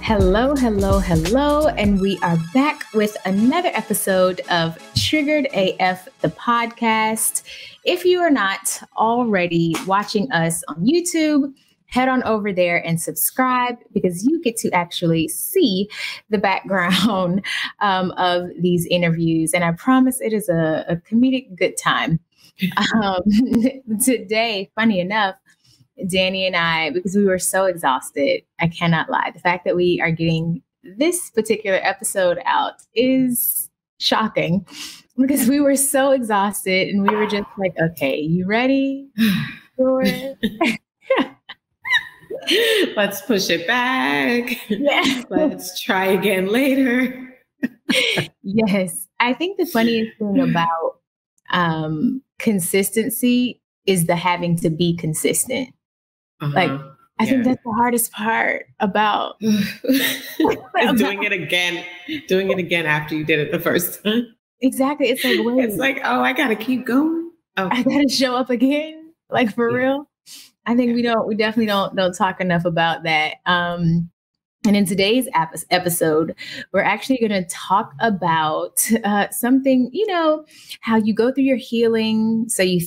Hello, hello, hello. And we are back with another episode of Triggered AF, the podcast. If you are not already watching us on YouTube, head on over there and subscribe because you get to actually see the background of these interviews. And I promise it is a comedic good time. Today, funny enough, Dani and I, because we were so exhausted, I cannot lie. The fact that we are getting this particular episode out is shocking because we were so exhausted and we were just like, okay, you ready? Let's push it back. Yeah. Let's try again later. Yes. I think the funniest thing about consistency is the having to be consistent. Like, I think that's the hardest part about doing it again after you did it the first time. Exactly. It's like, wait. It's like, oh, I got to keep going. Oh. I got to show up again. Like, for real. I think we definitely don't talk enough about that. And in today's episode, we're actually going to talk about something, how you go through your healing. So you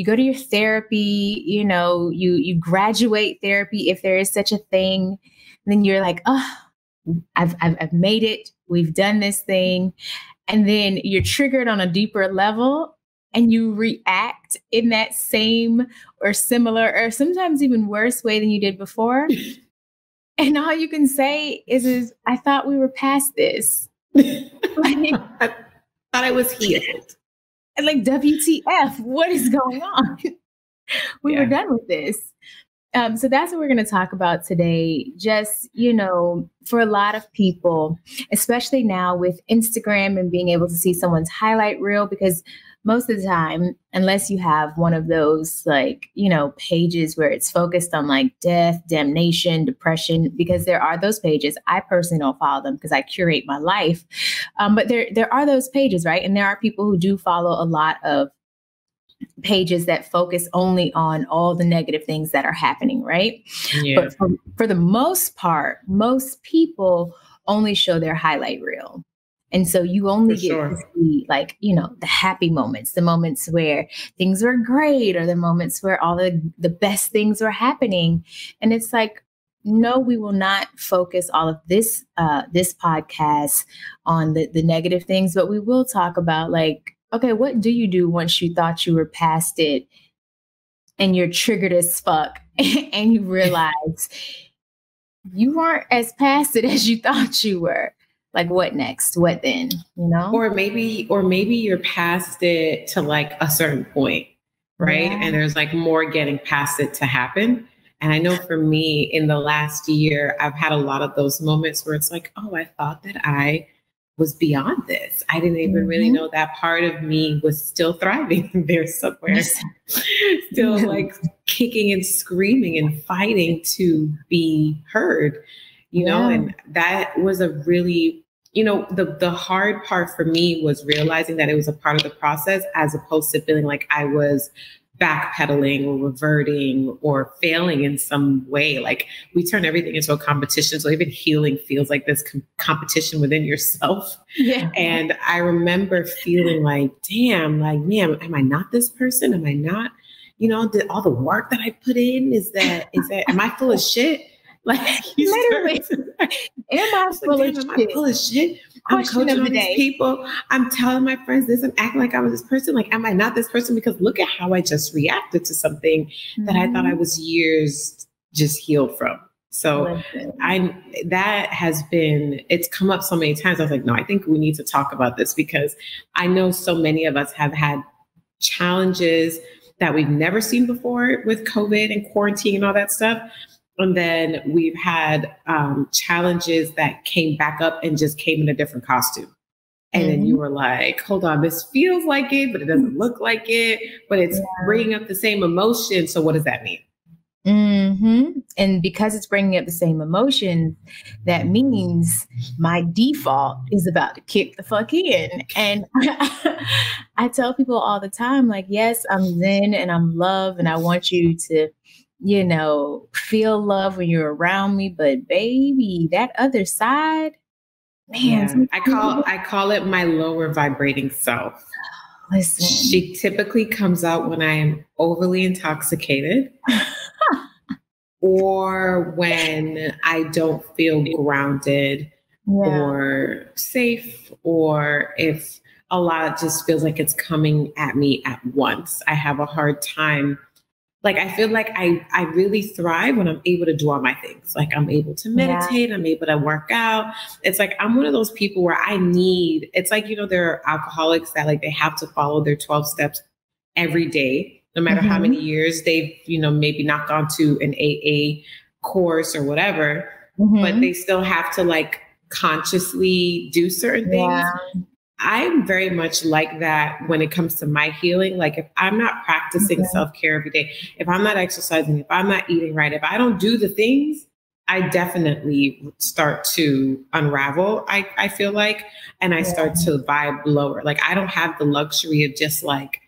go to your therapy, you graduate therapy if there is such a thing. And then you're like, oh, I've made it. We've done this thing. And then you're triggered on a deeper level and you react in that same or similar or sometimes even worse way than you did before. And all you can say is I thought we were past this. I thought I was healed. And like, WTF, what is going on? We were done with this. So that's what we're going to talk about today. Just, for a lot of people, especially now with Instagram and being able to see someone's highlight reel, because most of the time, unless you have one of those pages where it's focused on like death, damnation, depression, because there are those pages. I personally don't follow them because I curate my life. But there are those pages, right? And there are people who do follow a lot of pages that focus only on all the negative things that are happening, right? Yeah. But for the most part, most people only show their highlight reel. And so you only get to see the happy moments, the moments where things were great or the moments where all the best things were happening. And it's like, no, we will not focus all of this podcast on the negative things, but we will talk about okay, what do you do once you thought you were past it and you're triggered as fuck and you realize you weren't as past it as you thought you were? Like, what next? What then? Or maybe you're past it to a certain point, right? Yeah. And there's more getting past it to happen. And I know for me in the last year, I've had a lot of those moments where it's like, oh, I thought that I was beyond this. I didn't even really know that part of me was still thriving there somewhere, still kicking and screaming and fighting to be heard. And that was a really, the hard part for me was realizing that it was a part of the process as opposed to feeling like I was backpedaling or reverting or failing in some way. Like, we turn everything into a competition. So even healing feels like this competition within yourself. Yeah. And I remember feeling like, damn, man, am I not this person? Am I not, all the work that I put in, am I full of shit? Literally, am I full of shit? I'm coaching all these people. I'm telling my friends this. I'm acting like I was this person. Am I not this person? Because look at how I just reacted to something that I thought I was years just healed from. So it's come up so many times. I was like, no, I think we need to talk about this because I know so many of us have had challenges that we've never seen before with COVID and quarantine and all that stuff. And then we've had challenges that came back up and just came in a different costume. And then you were like, hold on, this feels like it, but it doesn't look like it, but it's bringing up the same emotion. So what does that mean? And because it's bringing up the same emotion, that means my default is about to kick the fuck in. And I tell people all the time, yes, I'm zen and I'm love and I want you to feel love when you're around me. But baby, that other side, man. Yeah. I call it my lower vibrating self. Listen. She typically comes out when I am overly intoxicated or when I don't feel grounded or safe, or if a lot just feels like it's coming at me at once. I have a hard time. Like, I feel like I really thrive when I'm able to do all my things. Like, I'm able to meditate, I'm able to work out. It's like, I'm one of those people where it's like, there are alcoholics that like, they have to follow their 12 steps every day, no matter how many years they've, maybe not gone to an AA course or whatever, but they still have to like consciously do certain things. I'm very much like that when it comes to my healing. Like, if I'm not practicing self-care every day, if I'm not exercising, if I'm not eating right, if I don't do the things, I definitely start to unravel, I feel like, and I start to vibe lower. Like, I don't have the luxury of just like,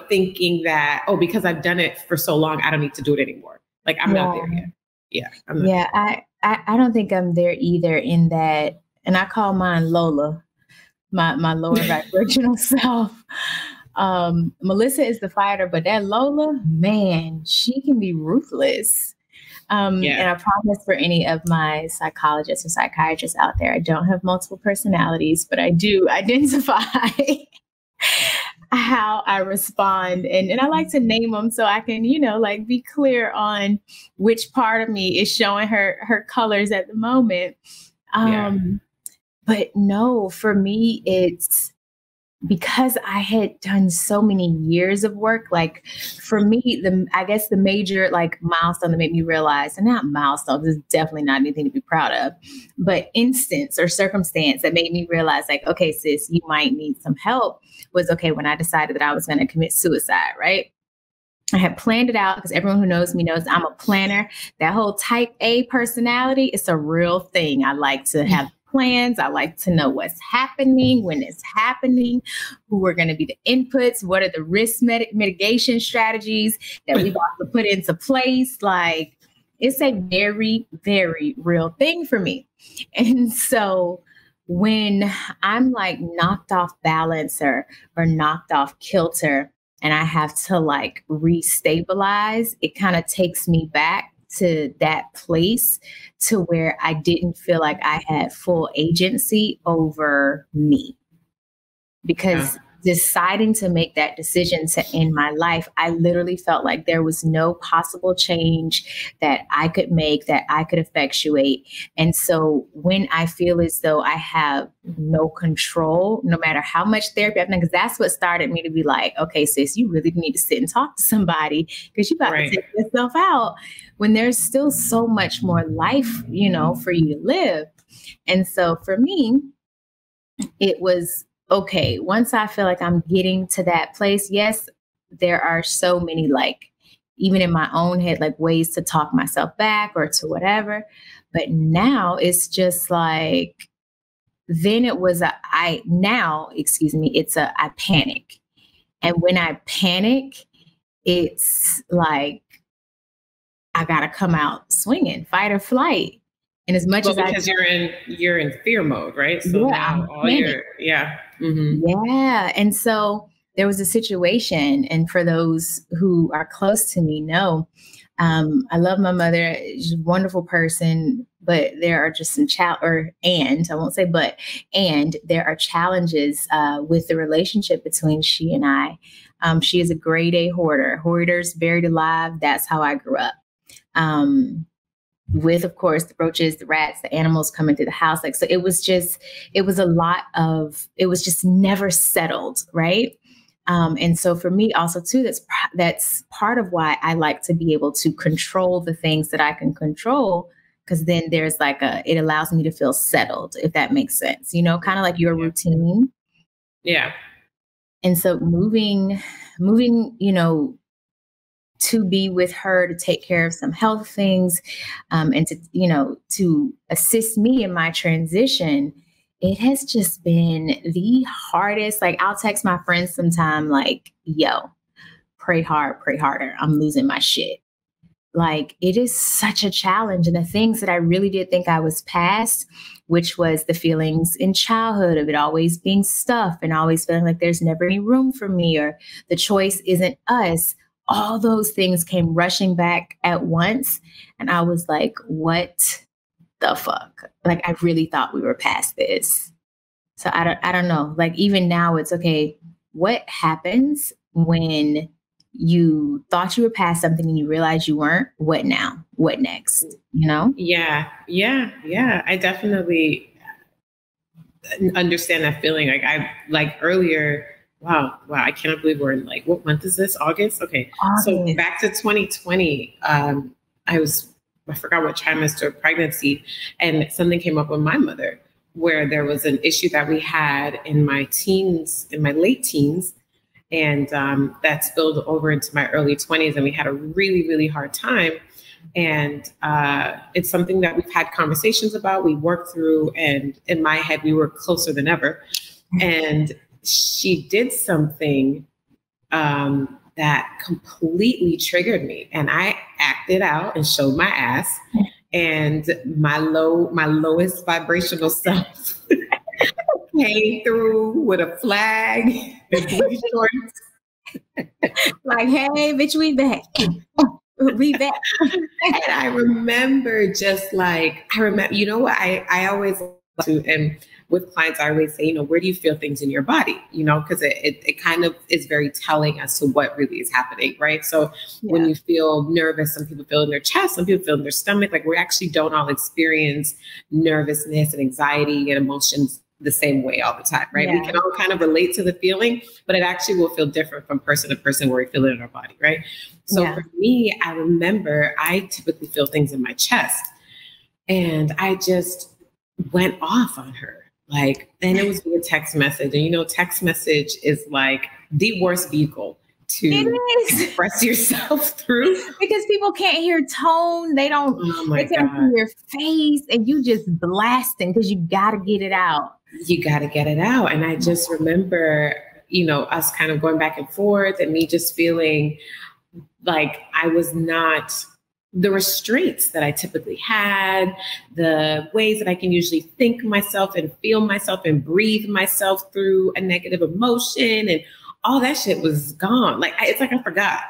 thinking that, oh, because I've done it for so long, I don't need to do it anymore. Like, I'm not there yet. I don't think I'm there either in that, and I call mine Lola, my lower vibrational self. Melissa is the fighter, but that Lola, man, she can be ruthless. And I promise for any of my psychologists or psychiatrists out there, I don't have multiple personalities, but I do identify how I respond. And I like to name them so I can, like be clear on which part of me is showing her colors at the moment. But no, for me, it's because I had done so many years of work. Like, for me, I guess the major like milestone that made me realize, and not milestone, this is definitely not anything to be proud of, but instance or circumstance that made me realize, like, okay, sis, you might need some help, was when I decided that I was going to commit suicide, right? I had planned it out because everyone who knows me knows I'm a planner. That whole type A personality, it's a real thing. I like to have plans. I like to know what's happening, when it's happening, who are going to be the inputs, what are the risk mitigation strategies that we've also put into place. Like, it's a very, very real thing for me. And so when I'm like knocked off balance or knocked off kilter, and I have to like restabilize, it kind of takes me back to that place to where I didn't feel like I had full agency over me. Because deciding to make that decision to end my life, I literally felt like there was no possible change that I could make, that I could effectuate. And so when I feel as though I have no control, no matter how much therapy I've done, because that's what started me to be like, okay, sis, you really need to sit and talk to somebody because you got to take yourself out when there's still so much more life, for you to live. And so for me, it was, okay, once I feel like I'm getting to that place, yes, there are so many, like, even in my own head, like ways to talk myself back or to whatever. But now it's just like, then it was I panic. And when I panic, it's like, I got to come out swinging, fight or flight. And as much because you're in fear mode, right? So now all And so there was a situation, and for those who are close to me know, I love my mother. She's a wonderful person, but there are just some there are challenges with the relationship between she and I. She is a grade A hoarder. Hoarders buried alive. That's how I grew up. With, of course, the roaches, the rats, the animals coming through the house. Like, so it was just never settled. Right. And so for me also too, that's part of why I like to be able to control the things that I can control. Cause then there's it allows me to feel settled, if that makes sense, kind of like your routine. Yeah. And so moving, to be with her, to take care of some health things, and to assist me in my transition, it has just been the hardest. Like, I'll text my friends sometime like, yo, pray hard, pray harder. I'm losing my shit. Like, it is such a challenge. And the things that I really did think I was past, which was the feelings in childhood of it always being stuff and always feeling like there's never any room for me or the choice isn't us. All those things came rushing back at once. And I was like, what the fuck? Like, I really thought we were past this. So I don't know. Like, even now it's okay. What happens when you thought you were past something and you realized you weren't? What now? What next? You know? Yeah. I definitely understand that feeling. Like earlier, wow. I cannot believe we're in, like, what month is this? August? Okay. August. So back to 2020, I forgot what trimester of pregnancy, and something came up with my mother where there was an issue that we had in my late teens. And that spilled over into my early 20s. And we had a really, really hard time. And it's something that we've had conversations about, we worked through. And in my head, we were closer than ever. And she did something that completely triggered me. And I acted out and showed my ass. And my lowest vibrational self came through with a flag and blue shorts. Like, hey, bitch, we back. We back. And I remember you know what? I always to, and with clients, I always say, you know, where do you feel things in your body? You know, because it kind of is very telling as to what really is happening, right? So when you feel nervous, some people feel in their chest, some people feel in their stomach. Like, we actually don't all experience nervousness and anxiety and emotions the same way all the time, right? We can all kind of relate to the feeling, but it actually will feel different from person to person where we feel it in our body, right? So for me, I remember I typically feel things in my chest, and I just went off on her. Like, and it was via text message. And, you know, text message is like the worst vehicle to express yourself through. Because people can't hear tone. They can't see your face, and you just blasting because you got to get it out. You got to get it out. And I just remember, you know, us kind of going back and forth and me just feeling like I was not the restraints that I typically had, the ways that I can usually think myself and feel myself and breathe myself through a negative emotion, and all that shit was gone. Like, it's like I forgot.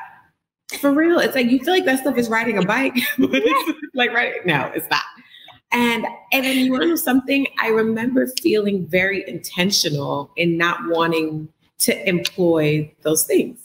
For real. It's like you feel like that stuff is riding a bike, but it's like, right? No, it's not. And then you want to know something? I remember feeling very intentional in not wanting to employ those things.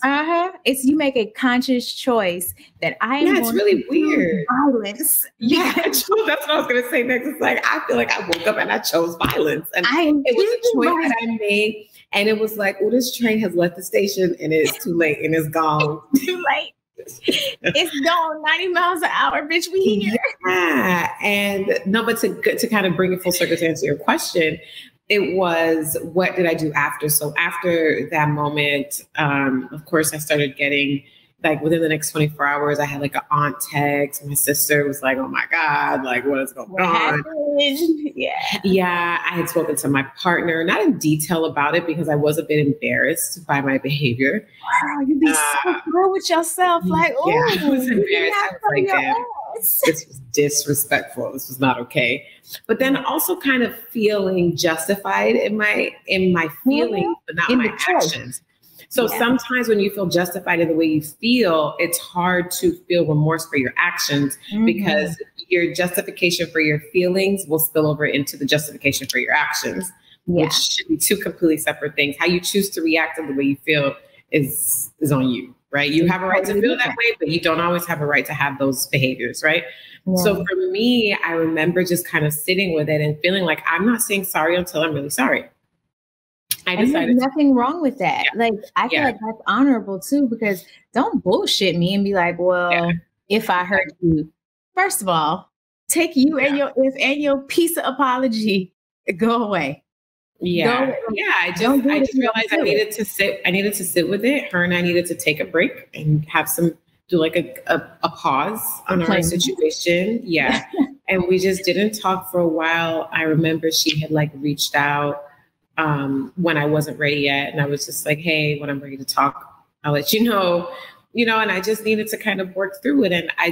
It's you make a conscious choice that I am. Yeah, it's really weird. Violence. Yeah, that's what I was going to say next. It's like, I feel like I woke up and I chose violence. And it was a choice that I made. And it was like, oh, this train has left the station and it's too late and it's gone. Too late. It's going 90 miles an hour, bitch. We here. Yeah. And no, but to kind of bring it full circle to answer your question, it was, what did I do after? So after that moment, of course, I started getting, like, within the next 24 hours, I had like an aunt text. My sister was like, oh my God, like, what is going on? Yeah. I had spoken to my partner, not in detail about it because I was a bit embarrassed by my behavior. Wow, you'd be so through with yourself. Like, oh, yeah, I was embarrassed. I was like, damn, this was disrespectful. This was not okay. But then also kind of feeling justified in my feelings, but not my actions. So sometimes when you feel justified in the way you feel, it's hard to feel remorse for your actions because your justification for your feelings will spill over into the justification for your actions, which should be two completely separate things. How you choose to react to the way you feel is on you, right? You have a right to feel that way, but you don't always have a right to have those behaviors, right? Yeah. So for me, I remember just kind of sitting with it and feeling like I'm not saying sorry until I'm really sorry. I decided there's nothing wrong with that. Yeah. Like, I feel like that's honorable too, because don't bullshit me and be like, well, if I hurt you, first of all, take you and your if and your piece of apology, go away. Yeah. I just realized I needed to sit with it. Her and I needed to take a break and have do like a pause on our situation. Yeah. And we just didn't talk for a while. I remember she had like reached out when I wasn't ready yet. And I was just like, hey, when I'm ready to talk, I'll let you know. and I just needed to kind of work through it. And I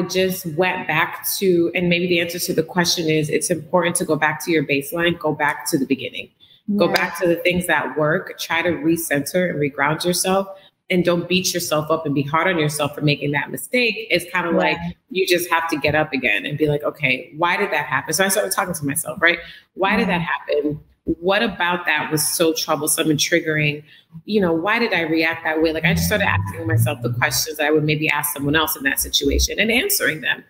just went back to, and maybe the answer to the question is, it's important to go back to your baseline, go back to the beginning, go back to the things that work, try to recenter and reground yourself, and don't beat yourself up and be hard on yourself for making that mistake. It's kind of like, you just have to get up again and be like, okay, why did that happen? So I started talking to myself, right? Why did that happen? What about that was so troublesome and triggering? Why did I react that way? Like, I just started asking myself the questions that I would maybe ask someone else in that situation and answering them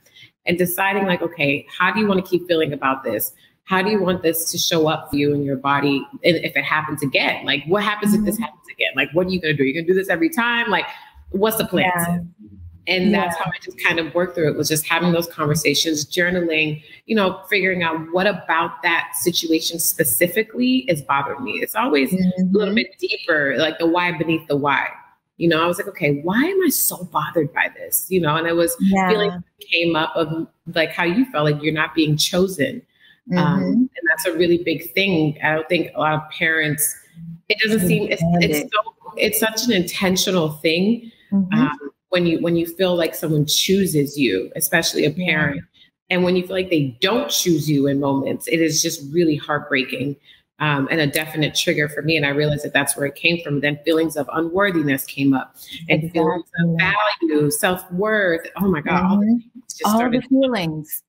and deciding like, okay, how do you want to keep feeling about this? How do you want this to show up for you in your body? And if it happens again, like what happens if this happens again? Like, what are you going to do? You're going to do this every time? Like, what's the plan? Yeah. And that's how I just kind of worked through it, was just having those conversations, journaling, figuring out what about that situation specifically is bothering me. It's always a little bit deeper, like the why beneath the why. I was like, okay, why am I so bothered by this? And it was feeling came up of like how you felt like you're not being chosen. And that's a really big thing. I don't think a lot of parents, it doesn't seem, it's such an intentional thing. When you feel like someone chooses you, especially a parent, and when you feel like they don't choose you in moments, it is just really heartbreaking, and a definite trigger for me. And I realized that that's where it came from. Then feelings of unworthiness came up, and feelings of value, self-worth. Oh my God, all the feelings.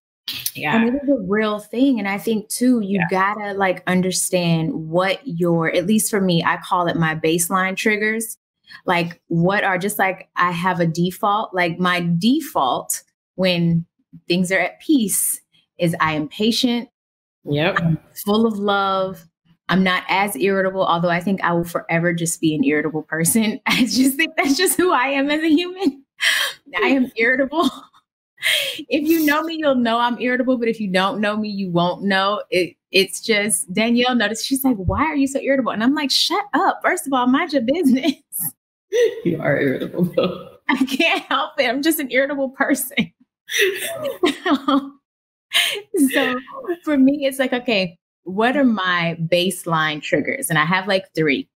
Yeah. And it is a real thing. And I think too, you gotta like understand what at least for me, I call it my baseline triggers. Like what are, just like I have a default, like my default when things are at peace is I am patient. I'm full of love. I'm not as irritable, although I think I will forever just be an irritable person. I just think that's just who I am as a human. I am irritable. If you know me, you'll know I'm irritable. But if you don't know me, you won't know. It's just Danielle noticed. She's like, why are you so irritable? And I'm like, shut up. First of all, mind your business. You are irritable, though. I can't help it. I'm just an irritable person. So for me, it's like, okay, what are my baseline triggers? And I have like 3.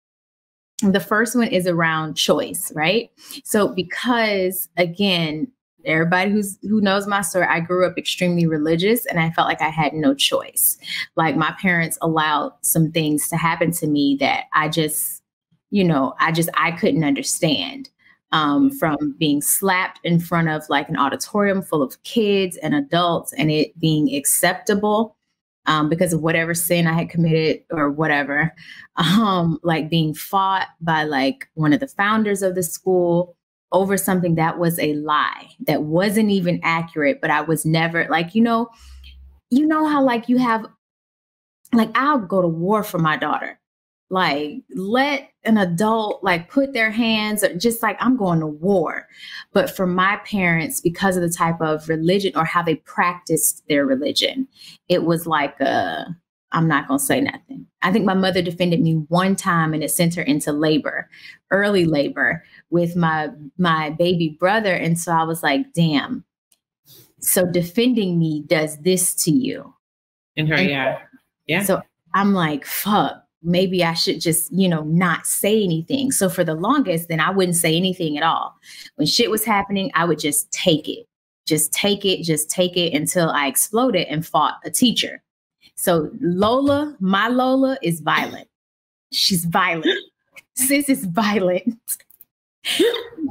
The first one is around choice, right? So because again, everybody who knows my story, I grew up extremely religious and I felt like I had no choice. Like my parents allowed some things to happen to me that I couldn't understand. From being slapped in front of like an auditorium full of kids and adults and it being acceptable because of whatever sin I had committed or whatever, like being fought by like one of the founders of the school over something that was a lie, that wasn't even accurate, but I was never like, how like you have, like, I'll go to war for my daughter. Like, let an adult like put their hands, just like I'm going to war. But for my parents, because of the type of religion or how they practiced their religion, it was like, I'm not going to say nothing. I think my mother defended me one time and it sent her into labor, early labor with my baby brother. And so I was like, damn. So defending me does this to you. Yeah. So I'm like, fuck. Maybe I should just, not say anything. So for the longest, then I wouldn't say anything at all. When shit was happening, I would just take it until I exploded and fought a teacher. So my Lola is violent. She's violent. Sis is violent.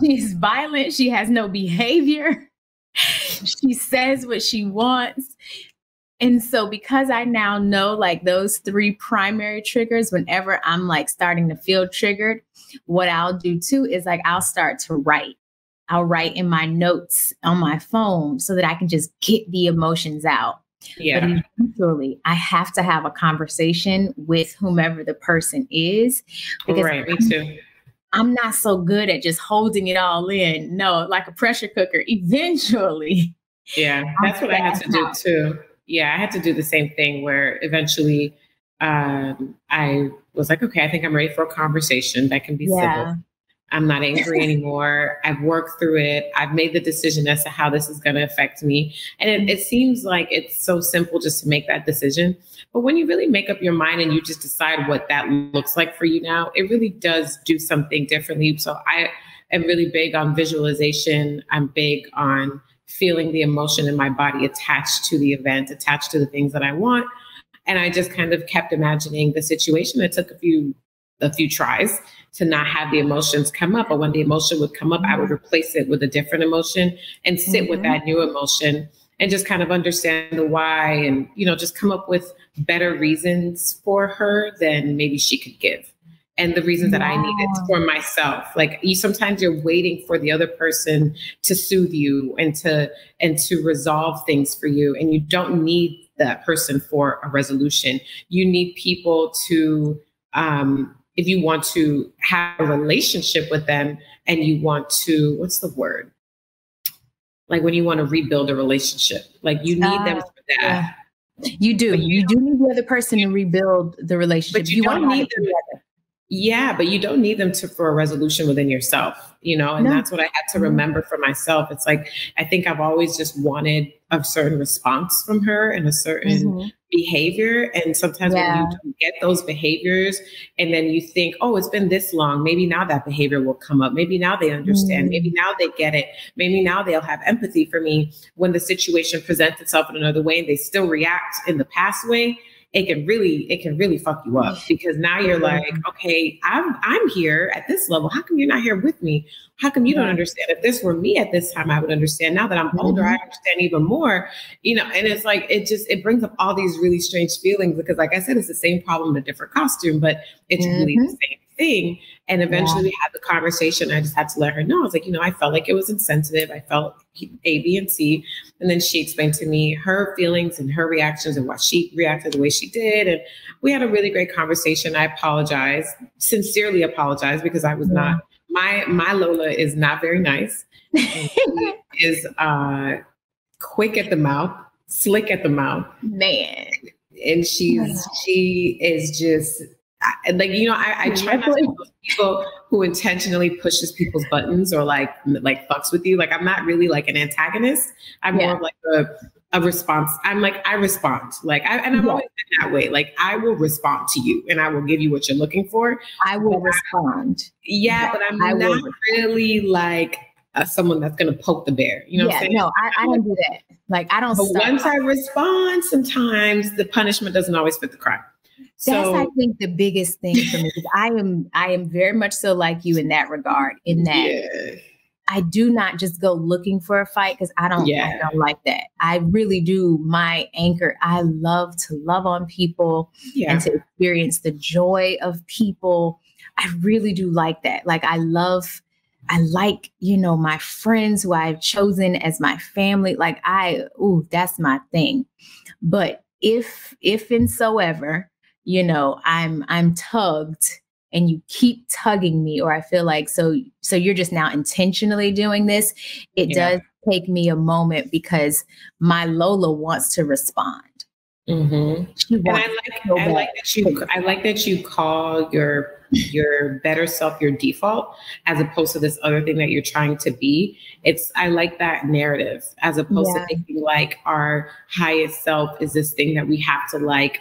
She's violent. She has no behavior. She says what she wants. And so because I now know like those 3 primary triggers, whenever I'm like starting to feel triggered, what I'll do too is like, I'll start to write. I'll write in my notes on my phone so that I can just get the emotions out. Yeah. But eventually I have to have a conversation with whomever the person is. Because me too. I'm not so good at just holding it all in. No, like a pressure cooker. Eventually. Yeah, that's what I had to do too. Yeah, I had to do the same thing where eventually I was like, okay, I think I'm ready for a conversation that can be civil. I'm not angry anymore. I've worked through it. I've made the decision as to how this is going to affect me. And it seems like it's so simple just to make that decision. But when you really make up your mind and you just decide what that looks like for you now, it really does do something differently. So am really big on visualization. I'm big on feeling the emotion in my body attached to the event, attached to the things that I want. And I just kind of kept imagining the situation. It took a few tries to not have the emotions come up. But when the emotion would come up, I would replace it with a different emotion and sit with that new emotion and just kind of understand the why and, just come up with better reasons for her than maybe she could give. And the reasons that I needed for myself. Like sometimes you're waiting for the other person to soothe you and to resolve things for you. And you don't need that person for a resolution. You need people to, if you want to have a relationship with them and you want to, what's the word? Like when you want to rebuild a relationship, like you need them for that. Yeah. You do. You do need the other person to rebuild the relationship. But you don't need them. Yeah, but you don't need them for a resolution within yourself, and that's what I had to remember for myself. It's like, I think I've always just wanted a certain response from her and a certain behavior. And sometimes when you don't get those behaviors and then you think, oh, it's been this long, maybe now that behavior will come up. Maybe now they understand. Maybe now they get it. Maybe now they'll have empathy for me when the situation presents itself in another way and they still react in the past way. It can really fuck you up because now you're like, okay, I'm here at this level. How come you're not here with me? How come you don't understand? If this were me at this time, I would understand. Now that I'm older, I understand even more, and it's like, it brings up all these really strange feelings because like I said, it's the same problem, a different costume, but it's really the same thing. And eventually we had the conversation. I just had to let her know. I was like, I felt like it was insensitive. I felt A, B, and C. And then she explained to me her feelings and her reactions and why she reacted the way she did. And we had a really great conversation. I apologized, sincerely apologized because I was not, my Lola is not very nice. And she is quick at the mouth, slick at the mouth. Man. And she is just, I try not to be those people who intentionally pushes people's buttons or like fucks with you. Like I'm not really like an antagonist. I'm more of like a response. I'm like, I respond. Like I'm always been that way. Like I will respond to you and I will give you what you're looking for. I will respond. But I'm not really like someone that's going to poke the bear. You know what I'm saying? No, I don't do that. Like I don't. But once I respond, sometimes the punishment doesn't always fit the crime. That's, I think, the biggest thing for me. Because I am very much so like you in that regard, in that I do not just go looking for a fight because I don't like that. I really do. My anchor, I love to love on people and to experience the joy of people. I really do like that. Like I like, my friends who I've chosen as my family. Like that's my thing. But if and so ever, I'm tugged and you keep tugging me, or I feel like, so you're just now intentionally doing this. It does take me a moment because my Lola wants to respond. And I like that you call your better self your default as opposed to this other thing that you're trying to be. I like that narrative as opposed to thinking like our highest self is this thing that we have to like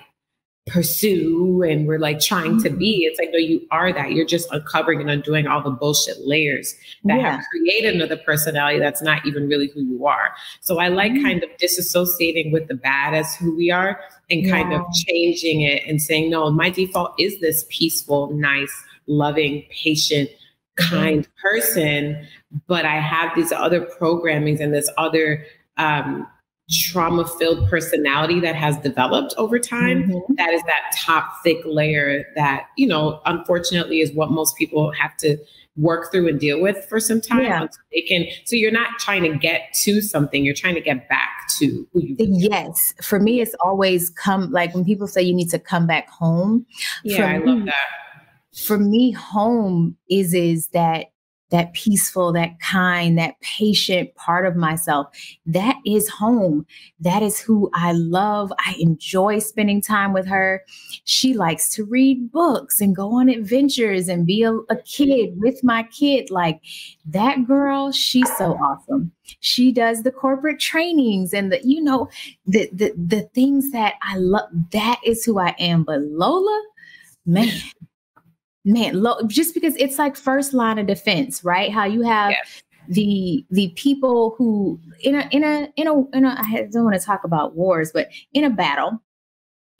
pursue and we're like trying to be. It's like, no, you are that. You're just uncovering and undoing all the bullshit layers that have created another personality that's not even really who you are. So I like kind of disassociating with the bad as who we are and kind of changing it and saying, no, my default is this peaceful, nice, loving, patient, kind person, but I have these other programmings and this other trauma-filled personality that has developed over time. That is that top thick layer that, unfortunately is what most people have to work through and deal with for some time. So you're not trying to get to something, you're trying to get back to who you are. Yes. For me, it's always like when people say you need to come back home. I love that. For me, home is that peaceful, that kind, that patient part of myself. That is home. That is who I love. I enjoy spending time with her. She likes to read books and go on adventures and be a kid with my kid. Like that girl, she's so awesome. She does the corporate trainings and the things that I love. That is who I am. But Lola, man. man, just because it's like first line of defense, right? How you have the people who in a I don't want to talk about wars, but in a battle,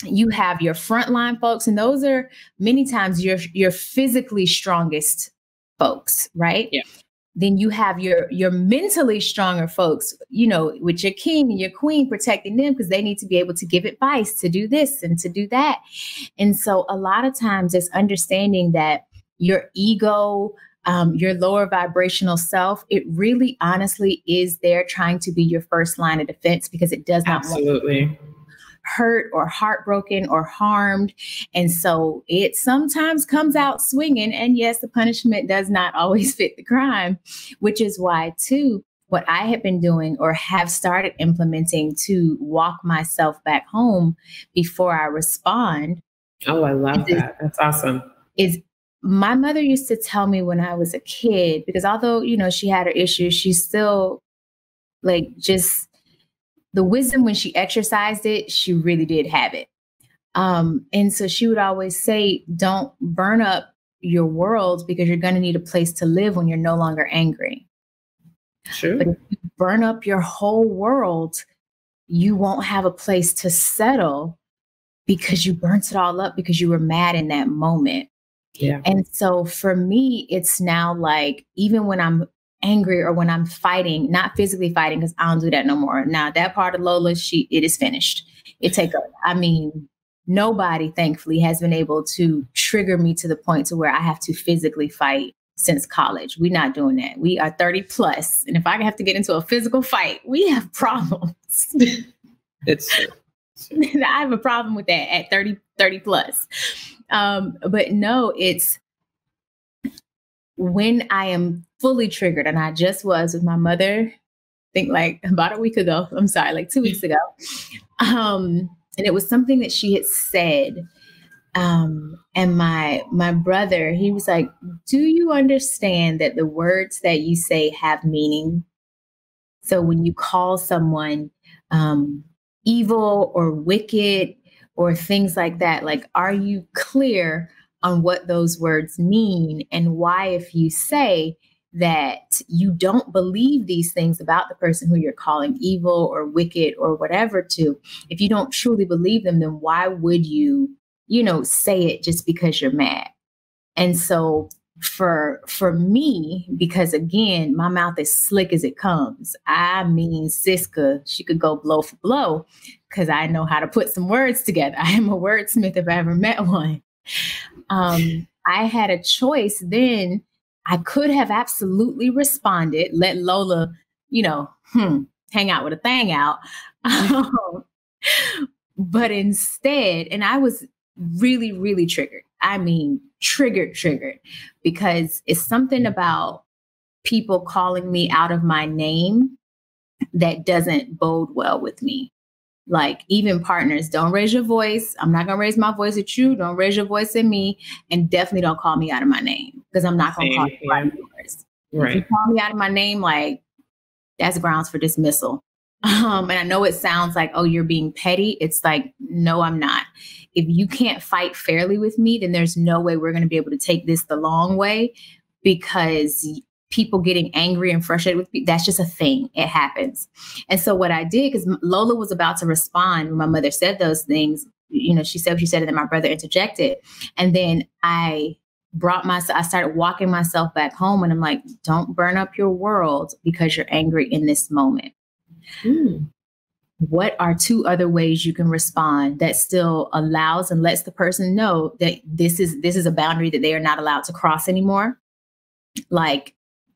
you have your frontline folks, and those are many times your physically strongest folks, right? Yeah. Then you have your mentally stronger folks, you know, with your king and your queen protecting them because they need to be able to give advice to do this and to do that. And so a lot of times it's understanding that your ego, your lower vibrational self, it really honestly is there trying to be your first line of defense because it does not want hurt or heartbroken or harmed. And so it sometimes comes out swinging. And yes, the punishment does not always fit the crime, which is why too, what I have been doing or have started implementing to walk myself back home before I respond. Oh, I love that. That's awesome. Is my mother used to tell me when I was a kid, because although, you know, she had her issues, she's still like just the wisdom when she exercised it, she really did have it. And so she would always say, don't burn up your world because you're going to need a place to live when you're no longer angry. True. But if you burn up your whole world, you won't have a place to settle because you burnt it all up because you were mad in that moment. Yeah. And so for me, it's now like, even when I'm angry or when I'm fighting, not physically fighting, because I don't do that no more. Now that part of Lola, it is finished. Nobody thankfully has been able to trigger me to the point to where I have to physically fight since college. We're not doing that. We are 30 plus. And if I have to get into a physical fight, we have problems. It's true. I have a problem with that at 30 plus. But no, it's when I am fully triggered, and I just was with my mother, I think like about a week ago, like 2 weeks ago. And it was something that she had said. And my brother, he was like, do you understand that the words that you say have meaning? So when you call someone evil or wicked or things like that, like, are you clear on what those words mean and why, if you say that you don't believe these things about the person who you're calling evil or wicked or whatever to, if you don't truly believe them, then why would you, say it just because you're mad? And so for me, because again, my mouth is slick as it comes. I mean, Siska, she could go blow for blow because I know how to put some words together. I am a wordsmith if I ever met one. I had a choice then. I could have absolutely responded, let Lola, hang out with a thing out. But instead, and I was really, really triggered. I mean, triggered, because it's something about people calling me out of my name that doesn't bode well with me. Like even partners, don't raise your voice. I'm not going to raise my voice at you. Don't raise your voice at me. And definitely don't call me out of my name because I'm not going to call you out of yours. Right. If you call me out of my name, like that's grounds for dismissal. And I know it sounds like, oh, you're being petty. It's like, no, I'm not. If you can't fight fairly with me, then there's no way we're going to be able to take this the long way, because people getting angry and frustrated with me, that's just a thing. It happens. And so what I did, because Lola was about to respond when my mother said those things, she said what she said, and then my brother interjected. And then I started walking myself back home, and I'm like, don't burn up your world because you're angry in this moment. What are two other ways you can respond that still allows and lets the person know that this is a boundary that they are not allowed to cross anymore? Like,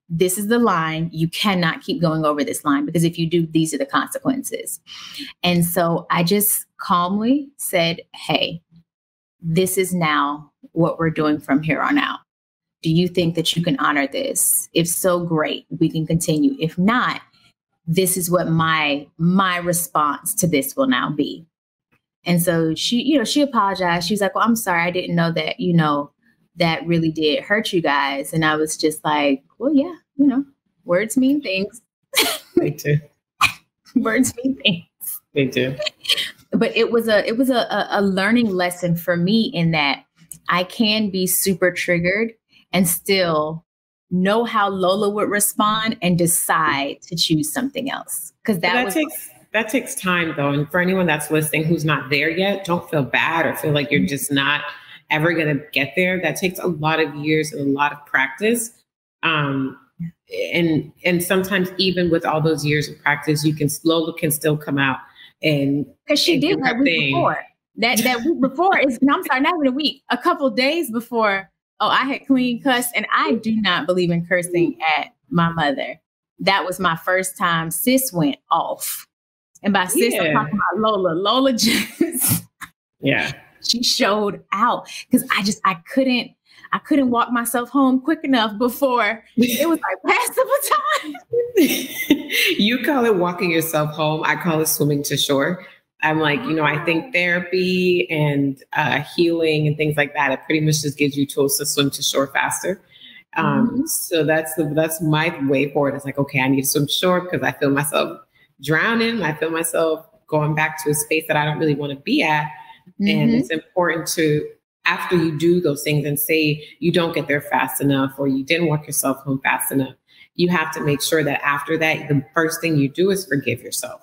this is the line. You cannot keep going over this line, because if you do, these are the consequences. And so I just calmly said, hey, this is now what we're doing from here on out. Do you think that you can honor this? If so, great, we can continue. If not, this is what my response to this will now be. And so she apologized. She was like, well, I'm sorry. I didn't know that, that really did hurt you guys. And I was just like, well, yeah, words mean things. They do. Words mean things. They do. But it was a learning lesson for me in that I can be super triggered and still know how Lola would respond and decide to choose something else. Because that takes time though. And for anyone that's listening who's not there yet, don't feel bad or feel like you're just not ever going to get there. That takes a lot of years and a lot of practice. And sometimes even with all those years of practice, Lola can still come out and because she did that week before. That week before is, no, I'm sorry, not even a week, a couple of days before. Oh, I had clean cussed, and I do not believe in cursing at my mother. That was my first time. Sis went off. And by sis, I'm talking about Lola. Lola just, she showed out because I couldn't walk myself home quick enough before it was like passable time. You call it walking yourself home. I call it swimming to shore. I'm like, I think therapy and healing and things like that, it pretty much just gives you tools to swim to shore faster. So that's my way forward. It's like, okay, I need to swim to shore because I feel myself drowning. I feel myself going back to a space that I don't really want to be at. And it's important to, after you do those things and say you don't get there fast enough or you didn't walk yourself home fast enough, you have to make sure that after that, the first thing you do is forgive yourself.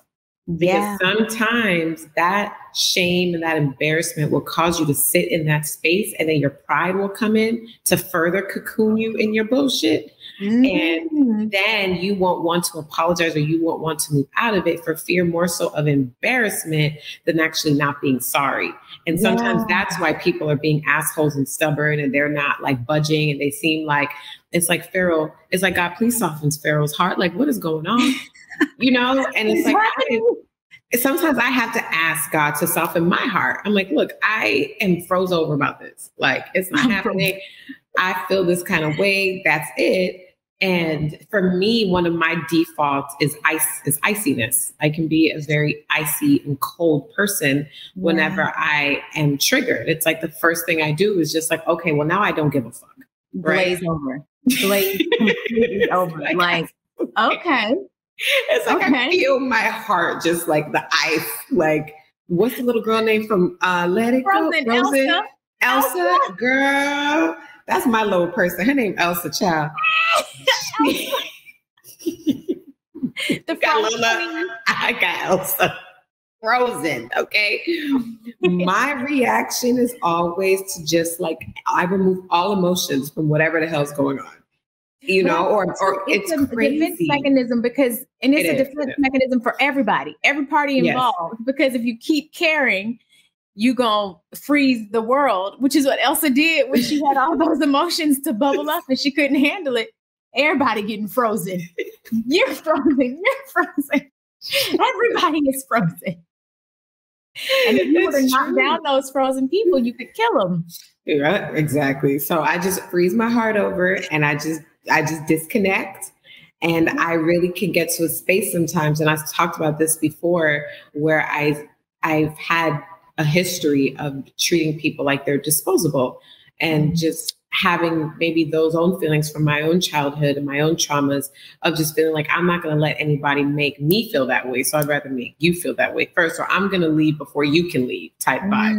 Because sometimes that shame and that embarrassment will cause you to sit in that space, and then your pride will come in to further cocoon you in your bullshit. And then you won't want to apologize, or you won't want to move out of it for fear more so of embarrassment than actually not being sorry. And sometimes that's why people are being assholes and stubborn, and they're not like budging, and they seem like, it's like Pharaoh. It's like, God, please soften Pharaoh's heart. Like, what is going on? And it's like, sometimes I have to ask God to soften my heart. I'm like, look, I am froze over about this. Like, it's not happening. I feel this kind of way. That's it. And for me, one of my defaults is iciness. I can be a very icy and cold person whenever I am triggered. It's like the first thing I do is just like, okay, well, now I don't give a fuck. Glaze over. Glaze completely over. Like, okay. It's like I feel my heart just like the ice. Like, what's the little girl name from Let It Go? Frozen. Elsa, girl. That's my little person. Her name Elsa, child. I got Elsa. Frozen. Okay. My reaction is always to just like, I remove all emotions from whatever the hell's going on. Or it's a crazy defense mechanism because it's a defense mechanism for everybody, every party involved. Because if you keep caring, you gonna freeze the world, which is what Elsa did when she had all those emotions to bubble up and she couldn't handle it. Everybody getting frozen. You're frozen. You're frozen. Everybody is frozen. And if you were to knock down those frozen people, you could kill them. Yeah, exactly. So I just freeze my heart over and I just disconnect. And I really can get to a space sometimes. And I've talked about this before where I've had a history of treating people like they're disposable and just having maybe those own feelings from my own childhood and my own traumas of just feeling like I'm not going to let anybody make me feel that way. So I'd rather make you feel that way first, or I'm going to leave before you can leave type vibe.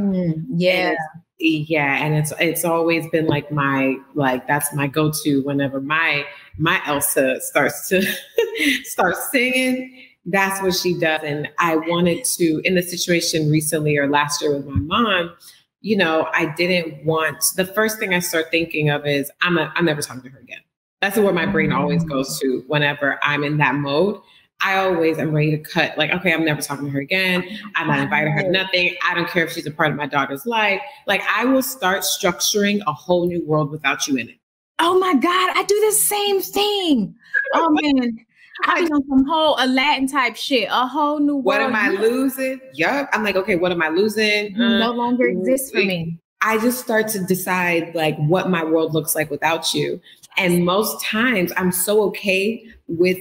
And it's always been like that's my go-to whenever my Elsa starts to start singing. That's what she does. And I wanted to, in the situation recently or last year with my mom, I didn't want, the first thing I start thinking of is I'm never talking to her again. That's where my brain always goes to whenever I'm in that mode. I always am ready to cut. Like, okay, I'm never talking to her again. I'm not inviting her to nothing. I don't care if she's a part of my daughter's life. Like, I will start structuring a whole new world without you in it. Oh my God, I do the same thing. Oh man. I be on some whole Aladdin type shit, a whole new world. What am I losing? Yup. I'm like, okay, what am I losing? No longer exists for me. I just start to decide like what my world looks like without you. And most times I'm so okay with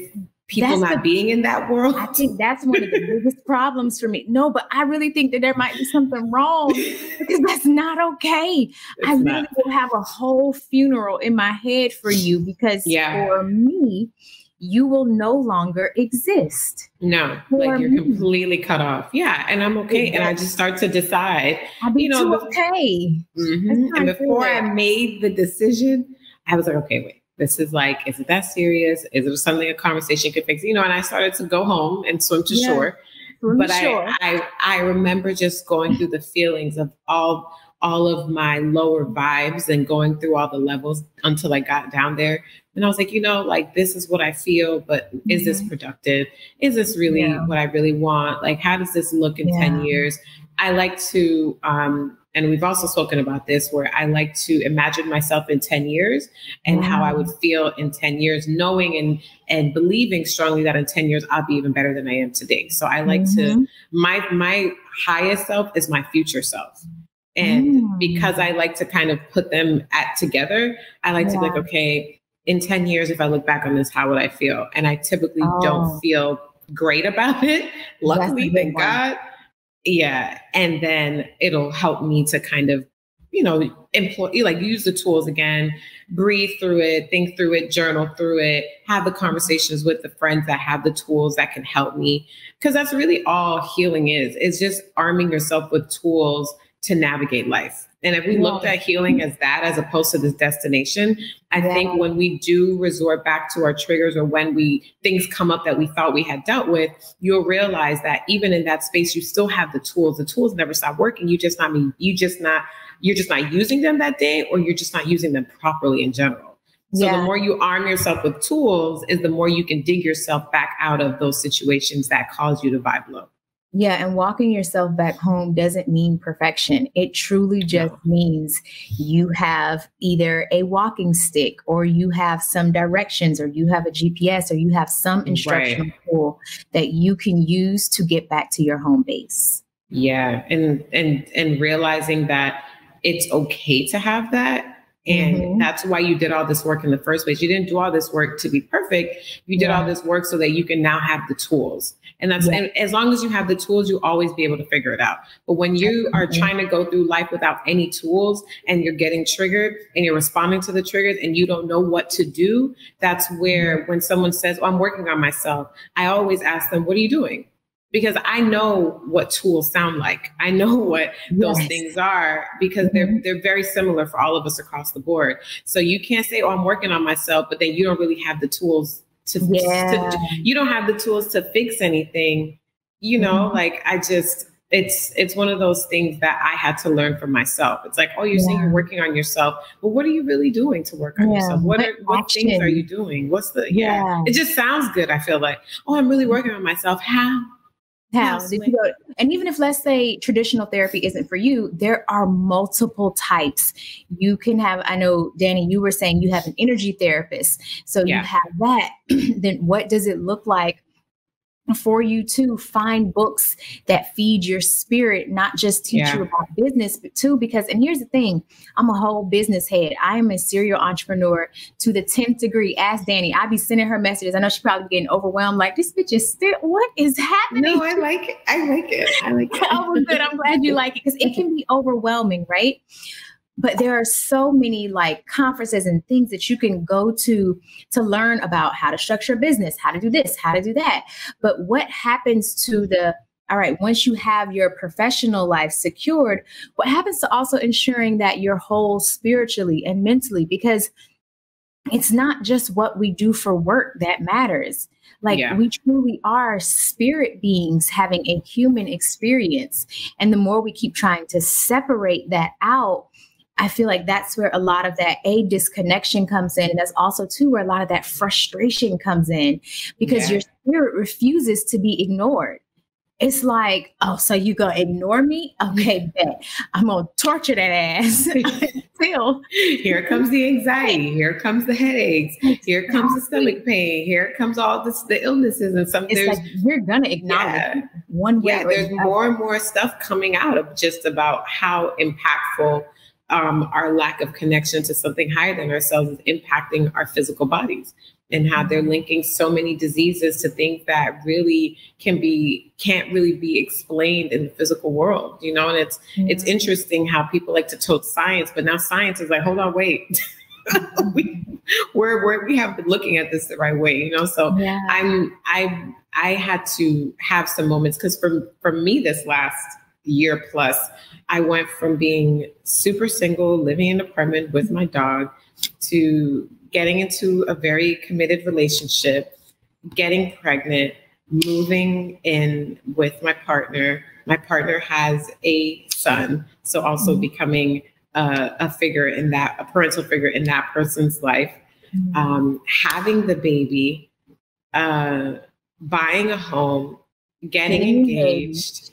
people not being in that world. I think that's one of the biggest problems for me. No, but I really think that there might be something wrong because that's not okay. I really will have a whole funeral in my head for you because for me, you will no longer exist. No, like you're completely cut off. Yeah. And I'm okay. And I just start to decide, I'll be okay. And before I made the decision, I was like, okay, wait, this is like, is it that serious? Is it something a conversation could fix? And I started to go home and swim to shore. But I remember just going through the feelings of all of my lower vibes and going through all the levels until I got down there. And I was like, like, this is what I feel, but is this productive? Is this really what I really want? Like, how does this look in 10 years? I like to, and we've also spoken about this, where I like to imagine myself in 10 years and how I would feel in 10 years, knowing and believing strongly that in 10 years, I'll be even better than I am today. So I like to, my highest self is my future self. And because I like to kind of put them together, I like to be like, okay, in 10 years, if I look back on this, how would I feel? And I typically don't feel great about it. Luckily, thank God. Yeah. And then it'll help me to kind of, use the tools again, breathe through it, think through it, journal through it, have the conversations with the friends that have the tools that can help me. Because that's really all healing is. It's just arming yourself with tools to navigate life. And if we looked at healing as that, as opposed to this destination, I think when we do resort back to our triggers, or when things come up that we thought we had dealt with, you'll realize that even in that space, you still have the tools. The tools never stop working. You're just not using them that day, or you're just not using them properly in general. So the more you arm yourself with tools, is the more you can dig yourself back out of those situations that cause you to vibe low. Yeah. And walking yourself back home doesn't mean perfection. It truly just means you have either a walking stick, or you have some directions, or you have a GPS, or you have some instructional tool that you can use to get back to your home base. Yeah. And realizing that it's okay to have that. And that's why you did all this work in the first place. You didn't do all this work to be perfect. You did all this work so that you can now have the tools. And that's, and as long as you have the tools, you'll always be able to figure it out. But when you are trying to go through life without any tools, and you're getting triggered and you're responding to the triggers and you don't know what to do, that's where when someone says, oh, I'm working on myself, I always ask them, what are you doing? Because I know what tools sound like. I know what those things are, because they're very similar for all of us across the board. So you can't say, oh, I'm working on myself, but then you don't really have the tools to you don't have the tools to fix anything, like it's one of those things that I had to learn for myself. It's like, oh, you're saying you're working on yourself, but what are you really doing to work on yourself? What things are you doing? What's the, it just sounds good. I feel like, oh, I'm really working on myself. How did you go? And even if, let's say, traditional therapy isn't for you, there are multiple types. You can have, I know, Dani, you were saying you have an energy therapist. So you have that. Then what does it look like for you to find books that feed your spirit, not just teach you about business, but too, because, and here's the thing, I'm a whole business head. I am a serial entrepreneur to the 10th degree. Ask Dani. I be sending her messages. I know she's probably getting overwhelmed. Like, this bitch is still, what is happening? No, I like it. Oh, well, good. I'm glad you like it, because it can be overwhelming, right? But there are so many like conferences and things that you can go to learn about how to structure a business, how to do this, how to do that. But what happens to all right, once you have your professional life secured, what happens to also ensuring that you're whole spiritually and mentally? Because it's not just what we do for work that matters. Like we truly are spirit beings having a human experience. And the more we keep trying to separate that out, I feel like that's where a lot of that disconnection comes in. And that's also too where a lot of that frustration comes in, because your spirit refuses to be ignored. It's like, oh, so you gonna ignore me? Okay, bet. I'm gonna torture that ass until here comes the anxiety, here comes the headaches, here comes the stomach pain, here comes all the illnesses, and something. It's like you're gonna acknowledge one way. There's more and more stuff coming out of just about how impactful our lack of connection to something higher than ourselves is impacting our physical bodies, and how they're linking so many diseases to things that really can't really be explained in the physical world, And it's interesting how people like to tote science, but now science is like, hold on, wait. we have been looking at this the right way, you know? So I had to have some moments, because for me, this last year plus, I went from being super single, living in an apartment with my dog, to getting into a very committed relationship, getting pregnant, moving in with my partner. My partner has a son, so also becoming a parental figure in that person's life, having the baby, buying a home, getting engaged,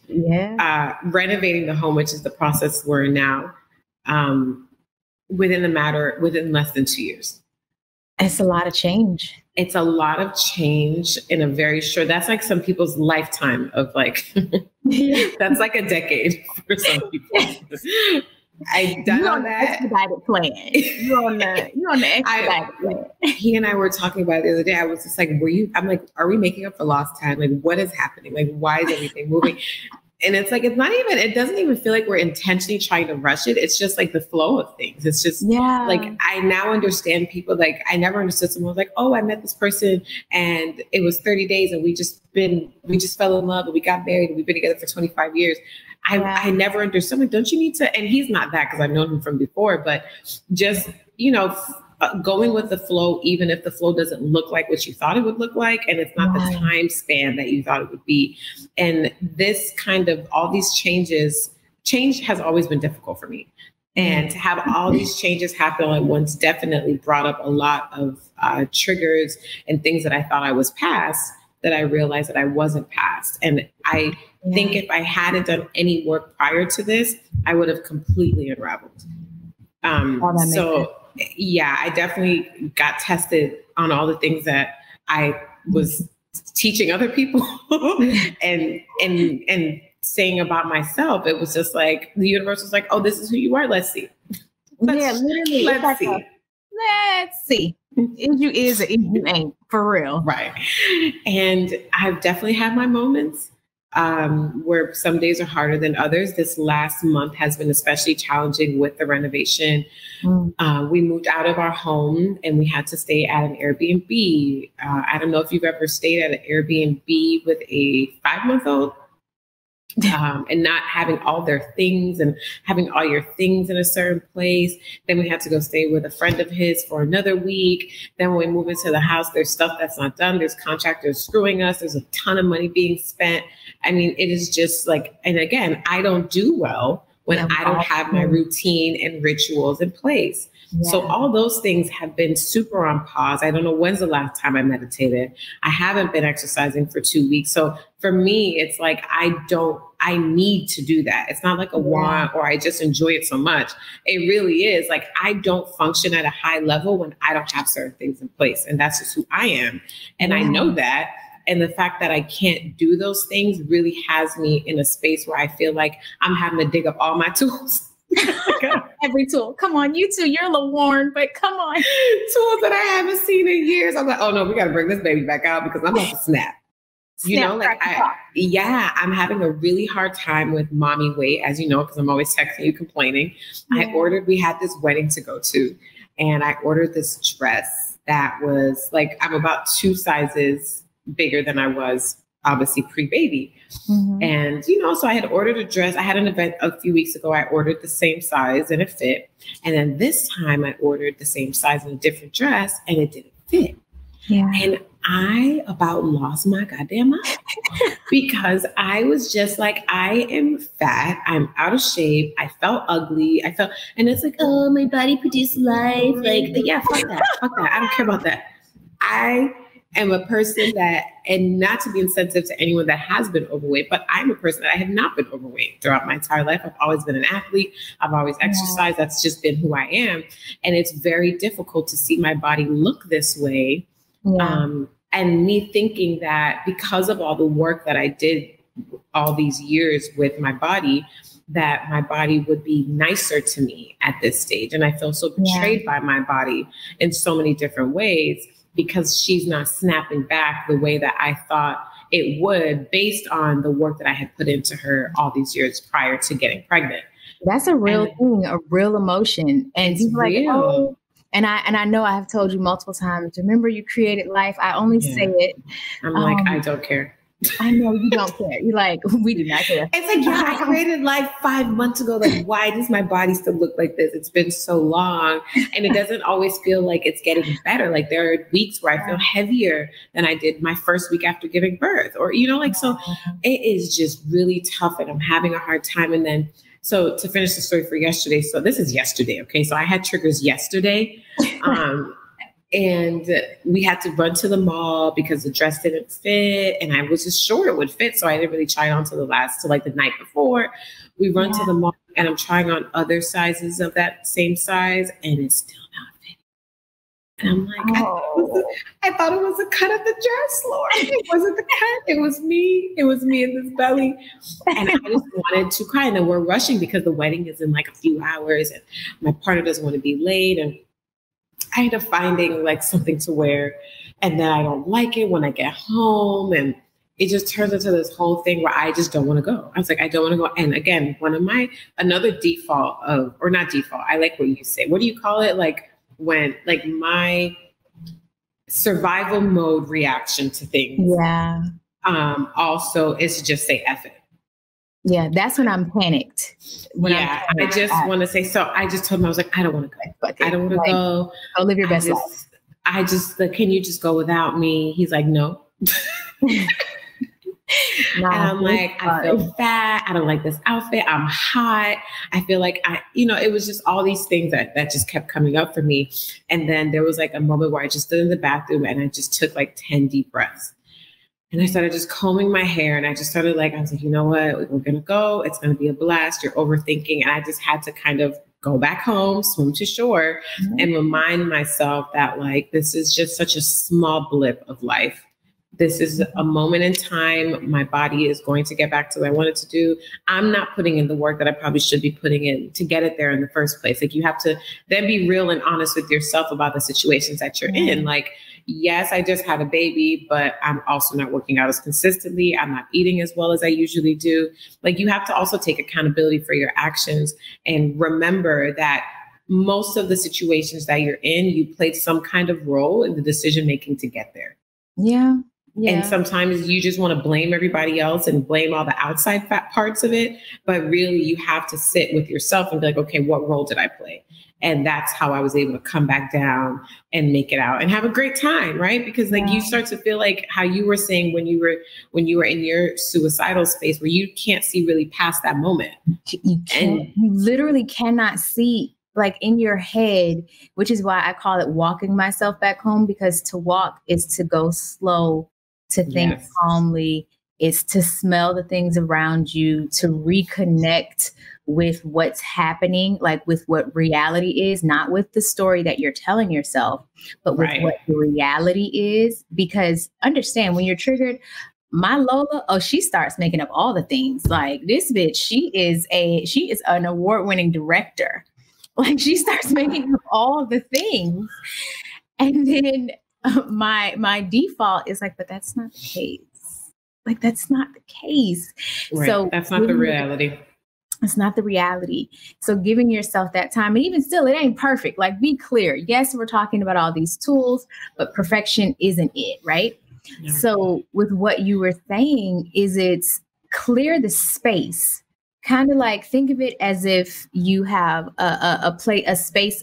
renovating the home, which is the process we're in now, within less than 2 years. It's a lot of change. It's a lot of change in a very short, that's like some people's lifetime of like, that's like a decade for some people. I've done all that. Expedited plan. You're on the expedited plan. He and I were talking about it the other day. I was just like, I'm like, are we making up for lost time? Like, what is happening? Like, why is everything moving? And it's like, it doesn't even feel like we're intentionally trying to rush it. It's just like the flow of things. It's just like, I now understand people. Like, I never understood someone was like, oh, I met this person and it was 30 days and we just fell in love and we got married and we've been together for 25 years. I never understood. Like, don't you need to, and he's not that, because I've known him from before, but just, going with the flow, even if the flow doesn't look like what you thought it would look like, and it's not the time span that you thought it would be. And this kind of, all these change has always been difficult for me. And to have all these changes happen all at once definitely brought up a lot of triggers and things that I thought I was past, that I realized that I wasn't past. And I think if I hadn't done any work prior to this, I would have completely unraveled. I definitely got tested on all the things that I was teaching other people and saying about myself. It was just like, the universe was like, oh, this is who you are. Let's see. Literally. Let's see. If you is or if you ain't, for real. Right. And I've definitely had my moments where some days are harder than others. This last month has been especially challenging with the renovation. We moved out of our home and we had to stay at an Airbnb. I don't know if you've ever stayed at an Airbnb with a 5-month-old. And not having all their things and having all your things in a certain place. Then we had to go stay with a friend of his for another week. Then when we move into the house, there's stuff that's not done. There's contractors screwing us. There's a ton of money being spent. I mean, it is just like, and again, I don't do well when I don't have my routine and rituals in place. So all those things have been super on pause. I don't know when's the last time I meditated. I haven't been exercising for 2 weeks. So for me, it's like, I need to do that. It's not like a want or I just enjoy it so much. It really is like, I don't function at a high level when I don't have certain things in place. And that's just who I am. And I know that. And the fact that I can't do those things really has me in a space where I feel like I'm having to dig up all my tools. Every tool. Come on, you two, you're a little worn, but come on. Tools that I haven't seen in years. I'm like, oh no, we got to bring this baby back out because I'm about to snap. I'm having a really hard time with mommy weight, as you know, because I'm always texting you complaining. We had this wedding to go to, and I ordered this dress that was like, I'm about 2 sizes bigger than I was obviously pre-baby. And, so I had ordered a dress. I had an event a few weeks ago. I ordered the same size and it fit. And then this time I ordered the same size and a different dress and it didn't fit. And I about lost my goddamn mind because I was just like, I am fat. I'm out of shape. I felt ugly. And it's like, oh, my body produced life. Like, yeah, fuck that. I don't care about that. I am a person that, and not to be insensitive to anyone that has been overweight, but I'm a person that I have not been overweight throughout my entire life. I've always been an athlete. I've always exercised. That's just been who I am. And it's very difficult to see my body look this way. And me thinking that because of all the work that I did all these years with my body, that my body would be nicer to me at this stage. And I feel so betrayed by my body in so many different ways because she's not snapping back the way that I thought it would based on the work that I had put into her all these years prior to getting pregnant. That's a real thing, a real emotion. And it's like, real. oh, I know I have told you multiple times, remember you created life. I only say it. I'm like, I don't care. I know you don't care. You're like, we do not care. It's like, yeah, I created life 5 months ago. Like, why does my body still look like this? It's been so long. And it doesn't always feel like it's getting better. Like there are weeks where I feel heavier than I did my first week after giving birth, or, you know, like, so it is just really tough and I'm having a hard time. And then, so to finish the story for yesterday. So this is yesterday. Okay. So I had triggers yesterday. And we had to run to the mall because the dress didn't fit. And I was just sure it would fit. So I didn't really try it on till the night before. We run to the mall and I'm trying on other sizes of that same size and it's still not fitting. And I'm like, I thought it was a cut of the dress, Lord. It wasn't the cut. It was me. It was me in this belly. And I just wanted to cry. And then we're rushing because the wedding is in like a few hours and my partner doesn't want to be late. And I end up finding like something to wear and then I don't like it when I get home. And it just turns into this whole thing where I just don't want to go. I was like, I don't want to go. And again, another default or not default, I like what you say. What do you call it? Like when, like my survival mode reaction to things. Yeah. Also is to just say F it. Yeah, that's when I'm panicked. I just want to say, so I just told him, I was like, I don't want to go. I don't want to go. Go live your best life. I just, like, can you just go without me? He's like, no. And I'm like, I feel fat. I don't like this outfit. I'm hot. I feel like it was just all these things that just kept coming up for me. And then there was like a moment where I just stood in the bathroom and I just took like 10 deep breaths. And I started just combing my hair and I just started I was like, you know what, we're going to go. It's going to be a blast. You're overthinking. And I just had to kind of go back home, swim to shore and remind myself that like, this is just such a small blip of life. This is a moment in time. My body is going to get back to what I wanted to do. I'm not putting in the work that I probably should be putting in to get it there in the first place. Like you have to then be real and honest with yourself about the situations that you're in. Like, yes, I just had a baby, but I'm also not working out as consistently. I'm not eating as well as I usually do. Like you have to also take accountability for your actions and remember that most of the situations that you're in, you played some kind of role in the decision-making to get there. Yeah. Yeah. And sometimes you just want to blame everybody else and blame all the outside parts of it. But really, you have to sit with yourself and be like, okay, what role did I play? And that's how I was able to come back down and make it out and have a great time, right? Because like you start to feel like how you were saying when you were in your suicidal space where you can't see really past that moment. You literally cannot see like in your head, which is why I call it walking myself back home, because to walk is to go slow, to think calmly, it's to smell the things around you, to reconnect with what's happening, like with what reality is, not with the story that you're telling yourself, but with what the reality is. Because understand, when you're triggered, my Lola, she starts making up all the things. Like this bitch, she is an award-winning director. Like she starts making up all the things. And then my default is like, but that's not the case. Like, that's not the case. Right. So that's not the reality. It's not the reality. So giving yourself that time, and even still, it ain't perfect. Like, be clear. Yes, we're talking about all these tools, but perfection isn't it, right? Yeah. So with what you were saying, it's clear the space. Kind of like, think of it as if you have a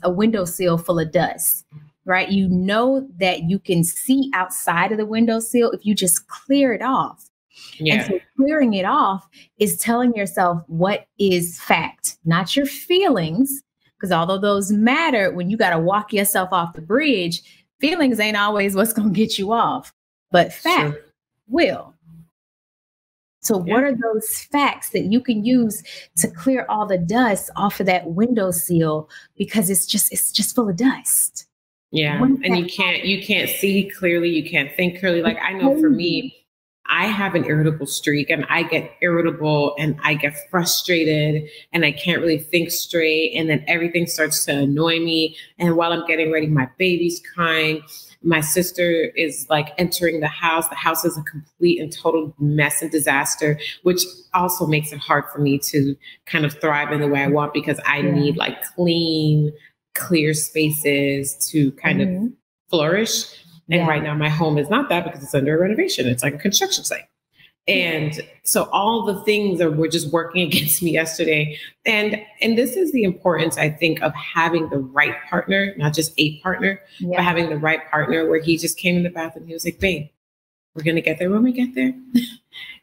windowsill full of dust, right? You know that you can see outside of the windowsill if you just clear it off. Yeah. And so clearing it off is telling yourself what is fact, not your feelings. Because although those matter, when you got to walk yourself off the bridge, feelings ain't always what's going to get you off, but fact will. So what are those facts that you can use to clear all the dust off of that windowsill? Because it's just full of dust. Yeah. And you can't see clearly. You can't think clearly. Like I know for me, I have an irritable streak and I get irritable and I get frustrated and I can't really think straight. And then everything starts to annoy me. And while I'm getting ready, my baby's crying. My sister is like entering the house. The house is a complete and total mess and disaster, which also makes it hard for me to kind of thrive in the way I want because I need like clean, clear spaces to kind of flourish. And right now my home is not that because it's under a renovation. It's like a construction site. And so all the things were just working against me yesterday. And this is the importance, I think, of having the right partner, not just a partner, but having the right partner where he just came in the bathroom. He was like, babe, we're going to get there when we get there.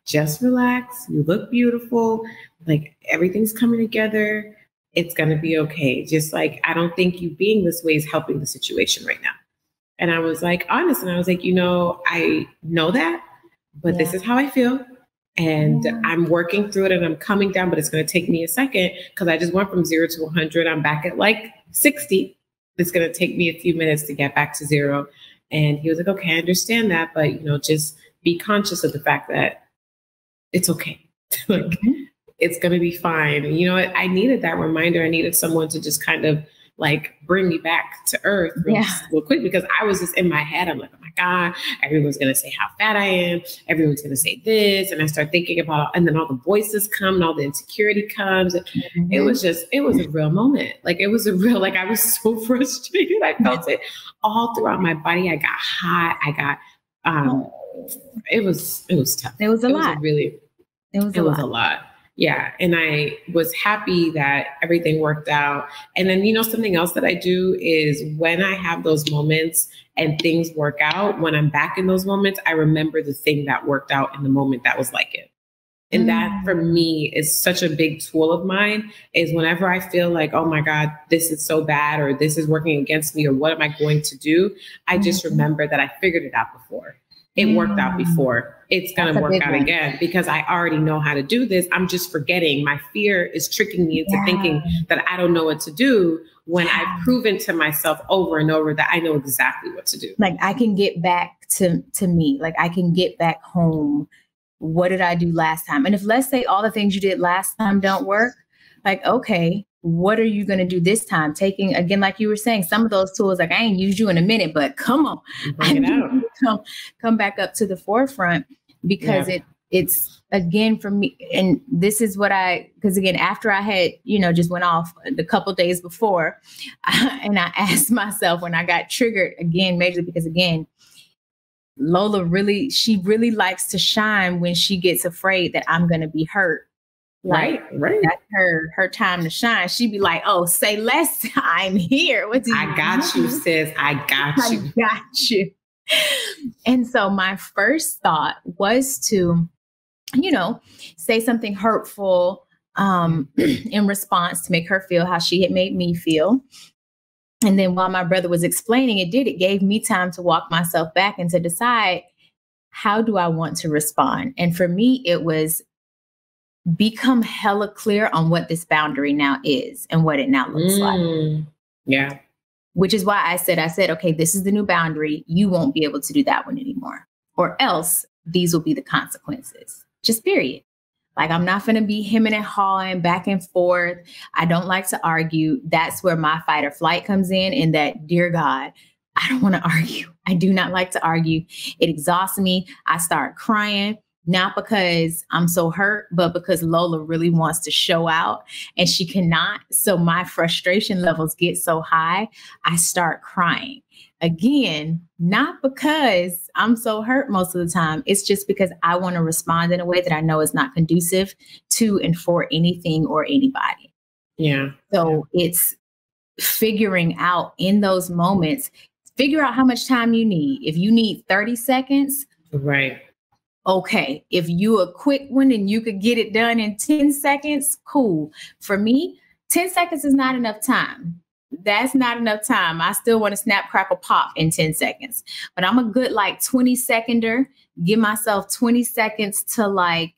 Just relax. You look beautiful. Like everything's coming together. It's going to be okay. Just like, I don't think you being this way is helping the situation right now. And I was like, honest. And I was like, I know that. But this is how I feel. And I'm working through it and I'm coming down, but it's going to take me a second because I just went from 0 to 100. I'm back at like 60. It's going to take me a few minutes to get back to 0. And he was like, okay, I understand that. But, just be conscious of the fact that it's okay. Like, it's going to be fine. And I needed that reminder. I needed someone to just kind of like bring me back to earth real quick, because I was just in my head. I'm like, oh my God, everyone's going to say how fat I am. Everyone's going to say this. And I start thinking about, and then all the voices come and all the insecurity comes. It was a real moment. Like it was a real, like I was so frustrated. I felt it all throughout my body. I got hot. I got, it was tough. It was a lot. It was a lot. Yeah. And I was happy that everything worked out. And then, something else that I do is when I have those moments and things work out, when I'm back in those moments, I remember the thing that worked out in the moment that was like it. And that for me is such a big tool of mine, is whenever I feel like, oh my God, this is so bad, or this is working against me, or what am I going to do? I just remember that I figured it out before. It worked out before. It's going to work out again because I already know how to do this. I'm just forgetting. My fear is tricking me into thinking that I don't know what to do when I've proven to myself over and over that I know exactly what to do. Like I can get back to me. Like I can get back home. What did I do last time? And if, let's say, all the things you did last time don't work, like, okay, what are you going to do this time? Taking, again, like you were saying, some of those tools, like I ain't used you in a minute, but come on, bring it out. Come back up to the forefront, because it's again for me. And this is what because again, after I had, just went off the couple days before, and I asked myself when I got triggered again, majorly because again, Lola she really likes to shine when she gets afraid that I'm going to be hurt. Right. That's her time to shine. She'd be like, oh, say less. I'm here. I got you, sis. I got you. And so my first thought was to, say something hurtful in response to make her feel how she had made me feel. And then while my brother was explaining it gave me time to walk myself back and to decide, how do I want to respond? And for me, it was become hella clear on what this boundary now is and what it now looks like. Yeah. Which is why I said, okay, this is the new boundary. You won't be able to do that one anymore, or else these will be the consequences. Just period. Like, I'm not going to be hemming and hawing back and forth. I don't like to argue. That's where my fight or flight comes in that, dear God, I don't want to argue. I do not like to argue. It exhausts me. I start crying. Not because I'm so hurt, but because Lola really wants to show out and she cannot. So my frustration levels get so high, I start crying. Again, not because I'm so hurt most of the time. It's just because I want to respond in a way that I know is not conducive to and for anything or anybody. Yeah. So it's figuring out in those moments, figure out how much time you need. If you need 30 seconds. Right. Okay, if you a quick one and you could get it done in 10 seconds, cool. For me, 10 seconds is not enough time. That's not enough time. I still want to snap, crackle, pop in 10 seconds. But I'm a good 20 seconder. Give myself 20 seconds to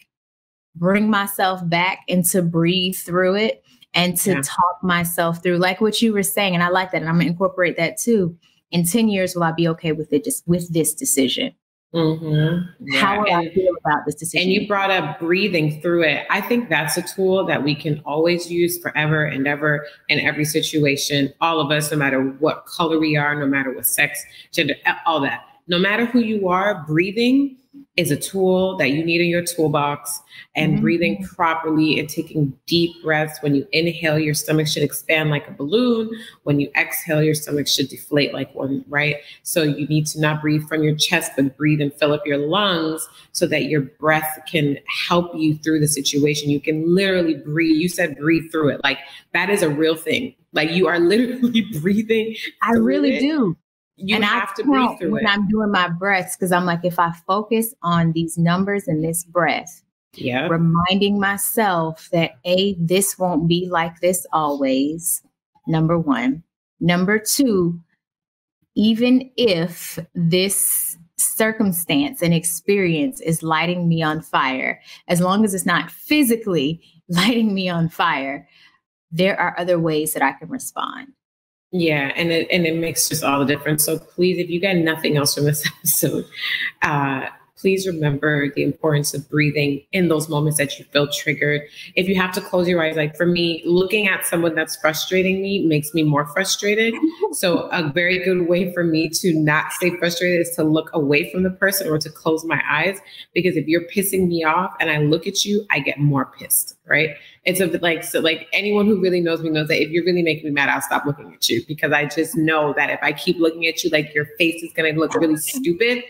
bring myself back and to breathe through it and to talk myself through, like what you were saying. And I like that. And I'm going to incorporate that too. In 10 years, will I be okay with it, just with this decision? Mm-hmm. Yeah. How will I feel about this decision? And you brought up breathing through it. I think that's a tool that we can always use forever and ever in every situation. All of us, no matter what color we are, no matter what sex, gender, all that, no matter who you are, breathing is a tool that you need in your toolbox, and breathing properly and taking deep breaths. When you inhale, your stomach should expand like a balloon. When you exhale, your stomach should deflate like one, right? So you need to not breathe from your chest, but breathe and fill up your lungs so that your breath can help you through the situation. You can literally breathe. You said breathe through it. Like that is a real thing. Like you are literally breathing. I really do. You have to breathe through when I'm doing my breaths, because I'm like, if I focus on these numbers and this breath, reminding myself that this won't be like this always. Number one. Number two, even if this circumstance and experience is lighting me on fire, as long as it's not physically lighting me on fire, there are other ways that I can respond. Yeah, and it makes just all the difference. So please, if you get nothing else from this episode, please remember the importance of breathing in those moments that you feel triggered. If you have to close your eyes, like for me, looking at someone that's frustrating me makes me more frustrated. So a very good way for me to not stay frustrated is to look away from the person or to close my eyes. Because if you're pissing me off and I look at you, I get more pissed, right? It's a bit like, so like anyone who really knows me knows that if you're really making me mad, I'll stop looking at you, because I just know that if I keep looking at you, like your face is going to look really stupid.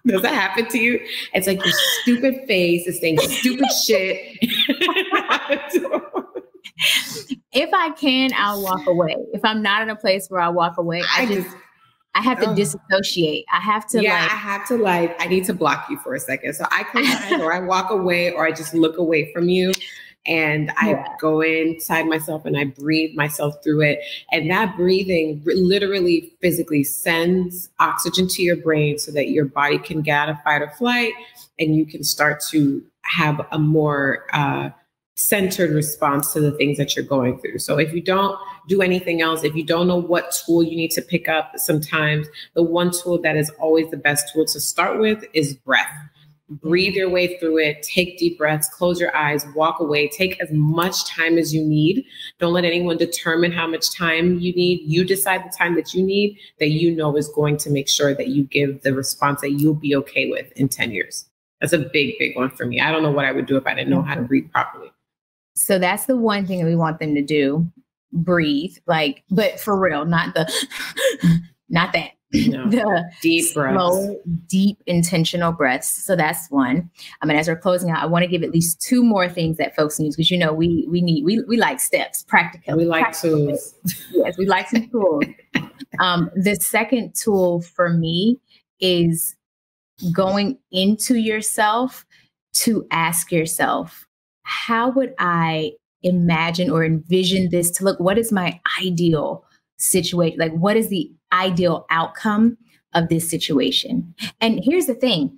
Does that happen to you? It's like your stupid face is saying stupid shit. If I can, I'll walk away. If I'm not in a place where I walk away, I have to disassociate. I have to I need to block you for a second. So I close my eyes or I walk away or I just look away from you. And I go inside myself and I breathe myself through it. And that breathing literally physically sends oxygen to your brain so that your body can get out of fight or flight and you can start to have a more centered response to the things that you're going through. So if you don't do anything else, if you don't know what tool you need to pick up, sometimes the one tool that is always the best tool to start with is breath. Breathe your way through it. Take deep breaths, close your eyes, walk away, take as much time as you need. Don't let anyone determine how much time you need. You decide the time that you need, that you know is going to make sure that you give the response that you'll be okay with in 10 years. That's a big, big one for me. I don't know what I would do if I didn't know how to breathe properly. So that's the one thing that we want them to do. Breathe, like, but for real, not that. No, the deep breaths. Slow, deep, intentional breaths. So that's one. I mean, as we're closing out, I want to give at least two more things that folks need, because, you know, we like steps, practical. We like tools. Yes, we like some tools. The second tool for me is going into yourself to ask yourself, how would I imagine or envision this to look? What is my ideal situation? Like, what is the ideal outcome of this situation? And here's the thing.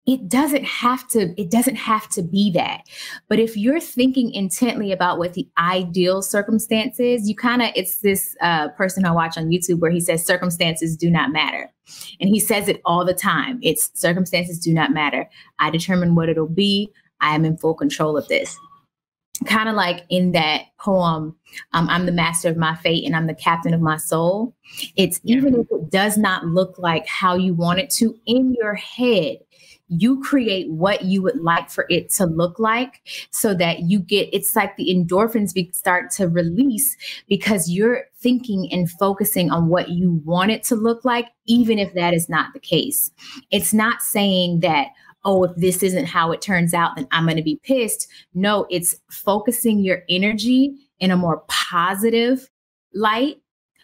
It doesn't have to be that. But if you're thinking intently about what the ideal circumstance is, it's this person I watch on YouTube where he says circumstances do not matter. And he says it all the time. It's circumstances do not matter. I determine what it'll be. I am in full control of this. Kind of like in that poem, I'm the master of my fate and I'm the captain of my soul. It's even if it does not look like how you want it to in your head, you create what you would like for it to look like, so that it's like the endorphins start to release because you're thinking and focusing on what you want it to look like, even if that is not the case. It's not saying that, oh, if this isn't how it turns out, then I'm going to be pissed. No, it's focusing your energy in a more positive light,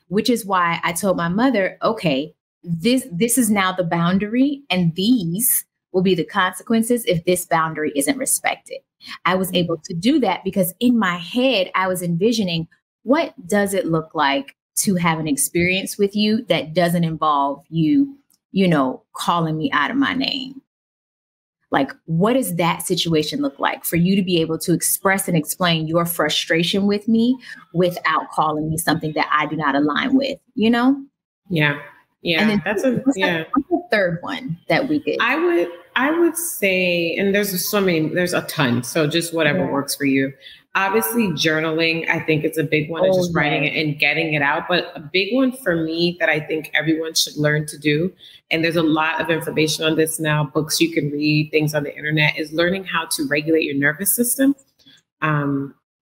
which is why I told my mother, okay, this is now the boundary, and these will be the consequences if this boundary isn't respected. I was able to do that because in my head, I was envisioning, what does it look like to have an experience with you that doesn't involve you, calling me out of my name? Like, what does that situation look like for you to be able to express and explain your frustration with me without calling me something that I do not align with, Yeah. Yeah. And then What's the third one that we could? I would say, and there's a ton. So just whatever works for you. Obviously, journaling, I think it's a big one, just writing it and getting it out. But a big one for me that I think everyone should learn to do, and there's a lot of information on this now, books you can read, things on the internet, is learning how to regulate your nervous system.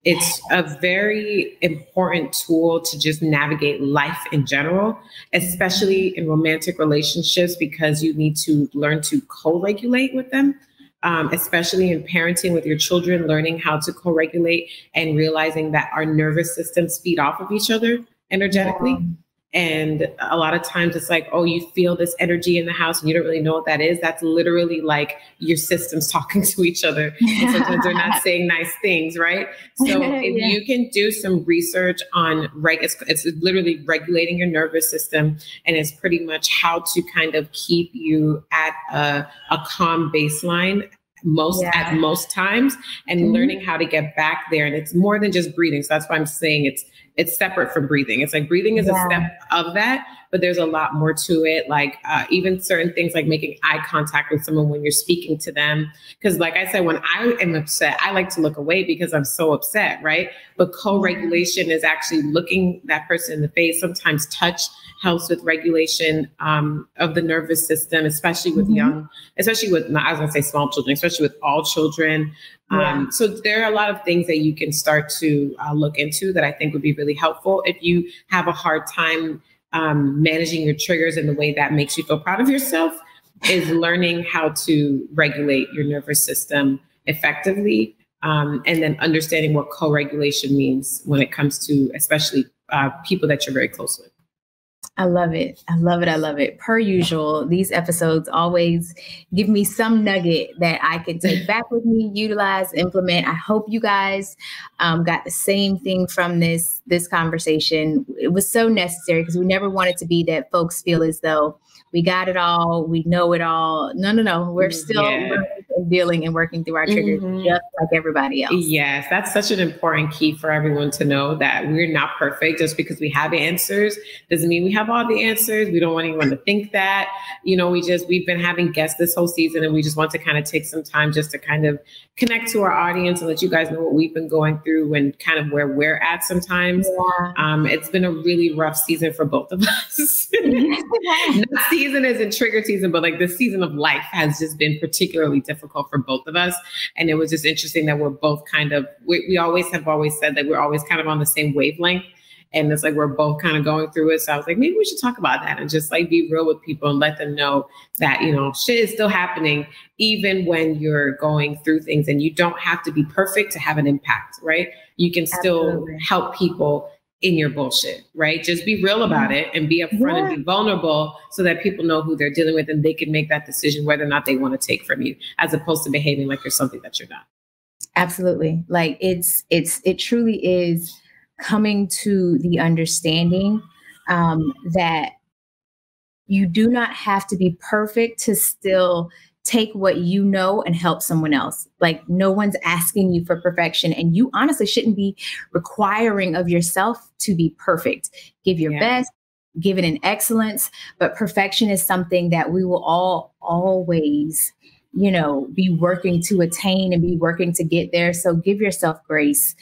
It's a very important tool to just navigate life in general, especially in romantic relationships, because you need to learn to co-regulate with them, especially in parenting with your children, learning how to co-regulate and realizing that our nervous systems feed off of each other energetically. Yeah. And a lot of times it's like, oh, you feel this energy in the house and you don't really know what that is. That's literally like your systems talking to each other. And sometimes they're not saying nice things, right? So if you can do some research on, it's literally regulating your nervous system. And it's pretty much how to kind of keep you at a calm baseline at most times, and learning how to get back there. And it's more than just breathing. So that's why I'm saying it's separate from breathing. It's like breathing is a step of that, but there's a lot more to it. Like even certain things like making eye contact with someone when you're speaking to them. Because like I said, when I am upset, I like to look away because I'm so upset, right? But co-regulation is actually looking that person in the face. Sometimes touch helps with regulation of the nervous system, especially with I was going to say small children, especially with all children. So there are a lot of things that you can start to look into that I think would be really helpful if you have a hard time managing your triggers in the way that makes you feel proud of yourself, is learning how to regulate your nervous system effectively, and then understanding what co-regulation means when it comes to especially people that you're very close with. I love it. I love it. I love it. Per usual, these episodes always give me some nugget that I can take back with me, utilize, implement. I hope you guys got the same thing from this conversation. It was so necessary because we never want it to be that folks feel as though we got it all, we know it all. No. We're still learning and dealing and working through our triggers just like everybody else. Yes, that's such an important key for everyone to know, that we're not perfect. Just because we have answers doesn't mean we have all the answers. We don't want anyone to think that. We've been having guests this whole season, and we just want to kind of take some time just to kind of connect to our audience and let you guys know what we've been going through and kind of where we're at sometimes. It's been a really rough season for both of us. Not season isn't trigger season, but like the season of life has just been particularly difficult for both of us. And it was just interesting that we're both kind of, we always have always said that we're always kind of on the same wavelength. And it's like, we're both kind of going through it. So I was like, maybe we should talk about that and just like be real with people and let them know that, shit is still happening, even when you're going through things, and you don't have to be perfect to have an impact, right? You can still help people in your bullshit, right? Just be real about it and be upfront and be vulnerable so that people know who they're dealing with and they can make that decision whether or not they want to take from you, as opposed to behaving like you're something that you're not. Absolutely. Like it truly is coming to the understanding that you do not have to be perfect to still take what you know and help someone else. Like no one's asking you for perfection, and you honestly shouldn't be requiring of yourself to be perfect. Give your best, give it an excellence, but perfection is something that we will all always, be working to attain and be working to get there. So give yourself grace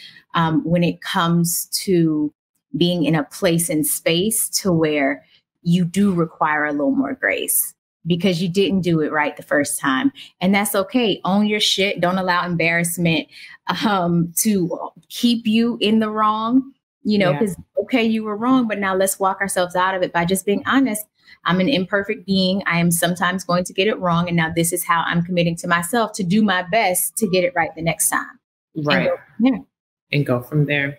when it comes to being in a place and space to where you do require a little more grace, because you didn't do it right the first time. And that's okay. Own your shit. Don't allow embarrassment to keep you in the wrong, because, okay, you were wrong, but now let's walk ourselves out of it by just being honest. I'm an imperfect being. I am sometimes going to get it wrong. And now this is how I'm committing to myself to do my best to get it right the next time. Right. And go from there.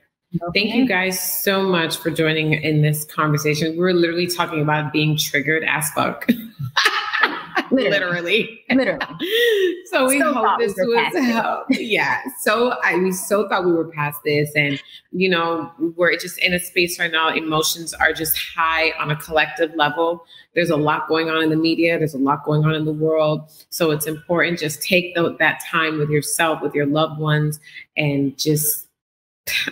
Thank you guys so much for joining in this conversation. We're literally talking about being triggered as fuck. Literally. So we hope this was help. Yeah. So we so thought we were past this, and we're just in a space right now. Emotions are just high on a collective level. There's a lot going on in the media. There's a lot going on in the world. So it's important, just take that time with yourself, with your loved ones, and just,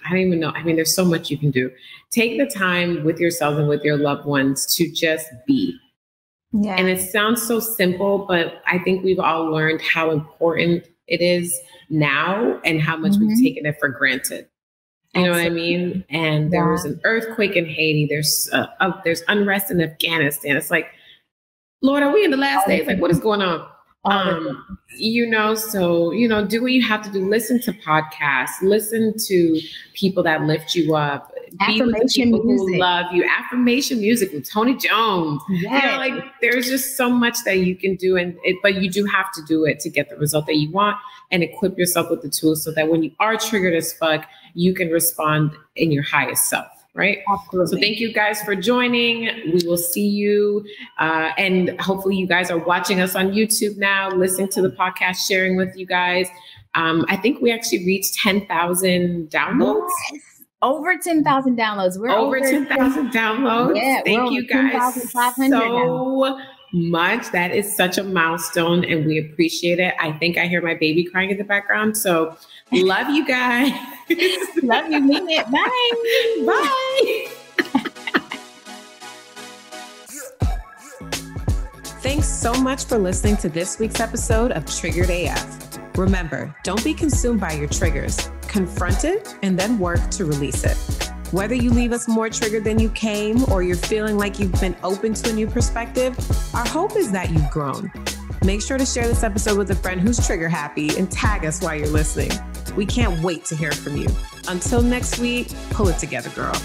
I don't even know. I mean, there's so much you can do. Take the time with yourself and with your loved ones to just be. Yeah. And it sounds so simple, but I think we've all learned how important it is now and how much we've taken it for granted. You know what I mean? And there was an earthquake in Haiti. There's unrest in Afghanistan. It's like, Lord, are we in the last days? Like, what is going on? So, do what you have to do. Listen to podcasts, listen to people that lift you up, be with the people who love you. Affirmation music with Tony Jones. Yes. There's just so much that you can do, but you do have to do it to get the result that you want, and equip yourself with the tools so that when you are triggered as fuck, you can respond in your highest self. Right? Absolutely. So thank you guys for joining. We will see you. And hopefully you guys are watching us on YouTube now, listening to the podcast, sharing with you guys. I think we actually reached 10,000 downloads. Yes. Over 10,000 downloads. We're over 10,000 downloads. Yeah, thank you guys so much. That is such a milestone and we appreciate it. I think I hear my baby crying in the background. So love you guys. Love you. Mean it. Bye. Thanks so much for listening to this week's episode of Triggered AF. Remember, don't be consumed by your triggers. Confront it and then work to release it. Whether you leave us more triggered than you came or you're feeling like you've been open to a new perspective, our hope is that you've grown. Make sure to share this episode with a friend who's trigger happy and tag us while you're listening. We can't wait to hear from you. Until next week, pull it together, girl.